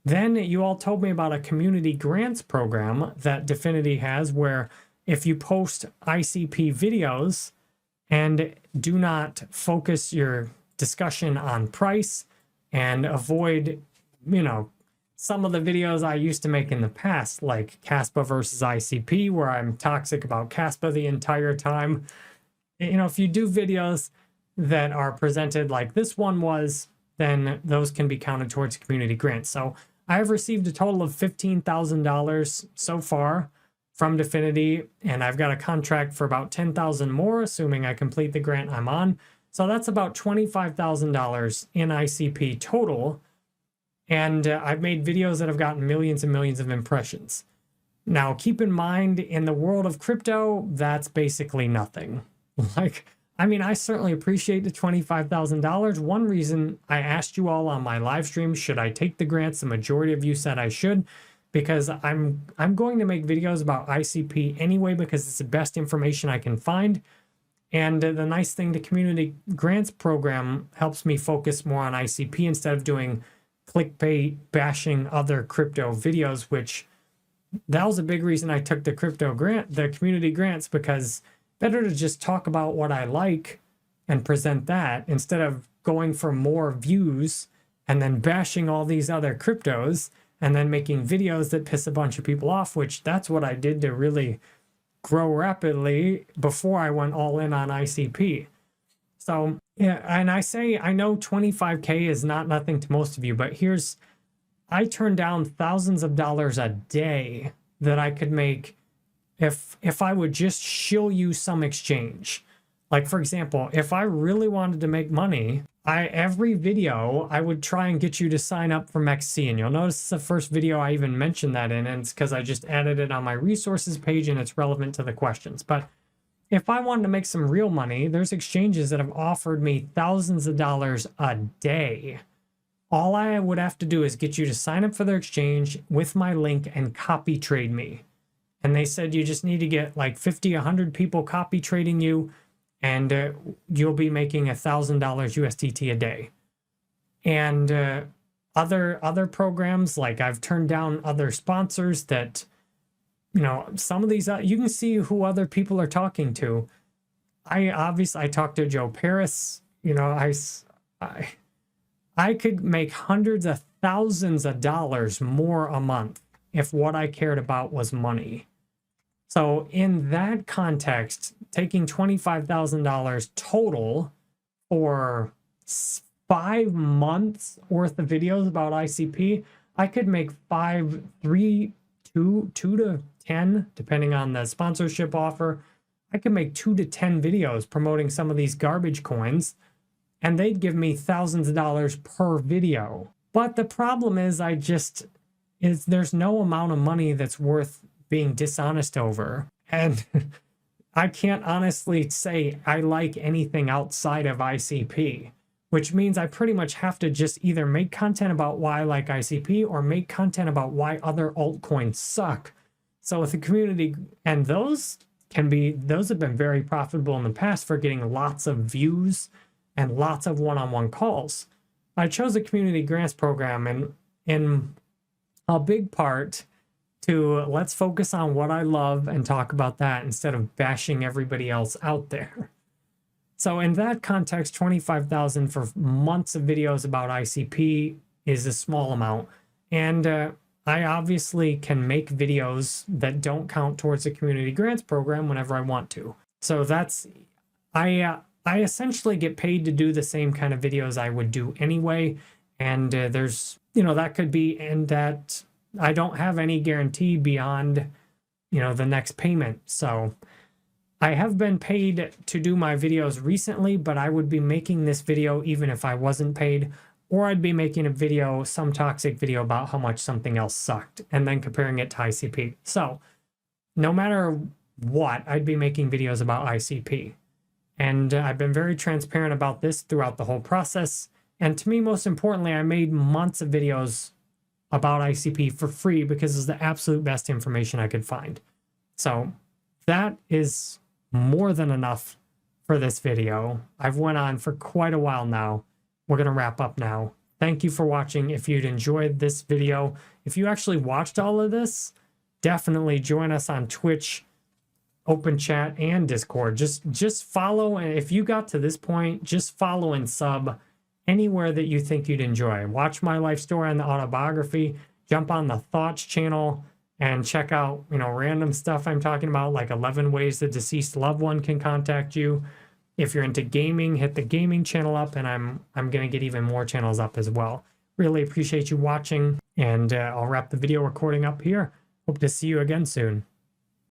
Then you all told me about a community grants program that Definity has, where if you post ICP videos and do not focus your discussion on price and avoid, you know, some of the videos I used to make in the past, like Caspa versus ICP, where I'm toxic about Caspa the entire time. You know, if you do videos that are presented like this one was, then those can be counted towards community grants. So I have received a total of $15,000 so far from Definity, and I've got a contract for about 10,000 more, assuming I complete the grant I'm on. So that's about $25,000 in ICP total. And I've made videos that have gotten millions and millions of impressions. Now, keep in mind, in the world of crypto, that's basically nothing. Like, I mean, I certainly appreciate the $25,000. One reason I asked you all on my live stream, should I take the grants? The majority of you said I should, because I'm going to make videos about ICP anyway, because it's the best information I can find. And the nice thing, the community grants program helps me focus more on ICP instead of doing clickbait bashing other crypto videos, which that was a big reason I took the community grants, because better to just talk about what I like and present that instead of going for more views and then bashing all these other cryptos and then making videos that piss a bunch of people off, which that's what I did to really grow rapidly before I went all in on ICP. So, yeah, and I know 25K is not nothing to most of you, but I turn down thousands of dollars a day that I could make if I would just show you some exchange. Like, for example, if I really wanted to make money, every video I would try and get you to sign up for MEXC, and you'll notice it's the first video I even mentioned that in, and it's because I just added it on my resources page and it's relevant to the questions. But if I wanted to make some real money, there's exchanges that have offered me thousands of dollars a day. All I would have to do is get you to sign up for their exchange with my link and copy trade me. And they said you just need to get like 50, 100 people copy trading you, and you'll be making $1,000 USDT a day. And other programs, like I've turned down other sponsors that you know, some of these, you can see who other people are talking to. I talked to Joe Paris, you know, I could make hundreds of thousands of dollars more a month if what I cared about was money. So in that context, taking $25,000 total for 5 months worth of videos about ICP, I could make 2 to 10, depending on the sponsorship offer. I could make 2 to 10 videos promoting some of these garbage coins, and they'd give me thousands of dollars per video. But the problem is there's no amount of money that's worth being dishonest over. And I can't honestly say I like anything outside of ICP, which means I pretty much have to just either make content about why I like ICP or make content about why other altcoins suck. So with the community, and those have been very profitable in the past for getting lots of views and lots of one-on-one calls. I chose a community grants program, and in a big part to let's focus on what I love and talk about that instead of bashing everybody else out there. So in that context, 25,000 for months of videos about ICP is a small amount. And I obviously can make videos that don't count towards the community grants program whenever I want to. So I essentially get paid to do the same kind of videos I would do anyway. And there's, you know, that could be, and that I don't have any guarantee beyond, you know, the next payment. So I have been paid to do my videos recently, but I would be making this video even if I wasn't paid, or I'd be making a video, some toxic video about how much something else sucked and then comparing it to ICP. So no matter what, I'd be making videos about ICP. And I've been very transparent about this throughout the whole process. And to me, most importantly, I made months of videos about ICP for free because it's the absolute best information I could find. So that is more than enough for this video. I've went on for quite a while now. We're going to wrap up now. Thank you for watching. If you'd enjoyed this video, if you actually watched all of this, definitely join us on Twitch, Open Chat, and Discord. Just follow, and if you got to this point, just follow and sub anywhere that you think you'd enjoy. Watch my life story on the autobiography, jump on the Thoughts channel, and check out, you know, random stuff I'm talking about, like 11 ways the deceased loved one can contact you. If you're into gaming, hit the gaming channel up, and I'm going to get even more channels up as well. Really appreciate you watching, and I'll wrap the video recording up here. Hope to see you again soon.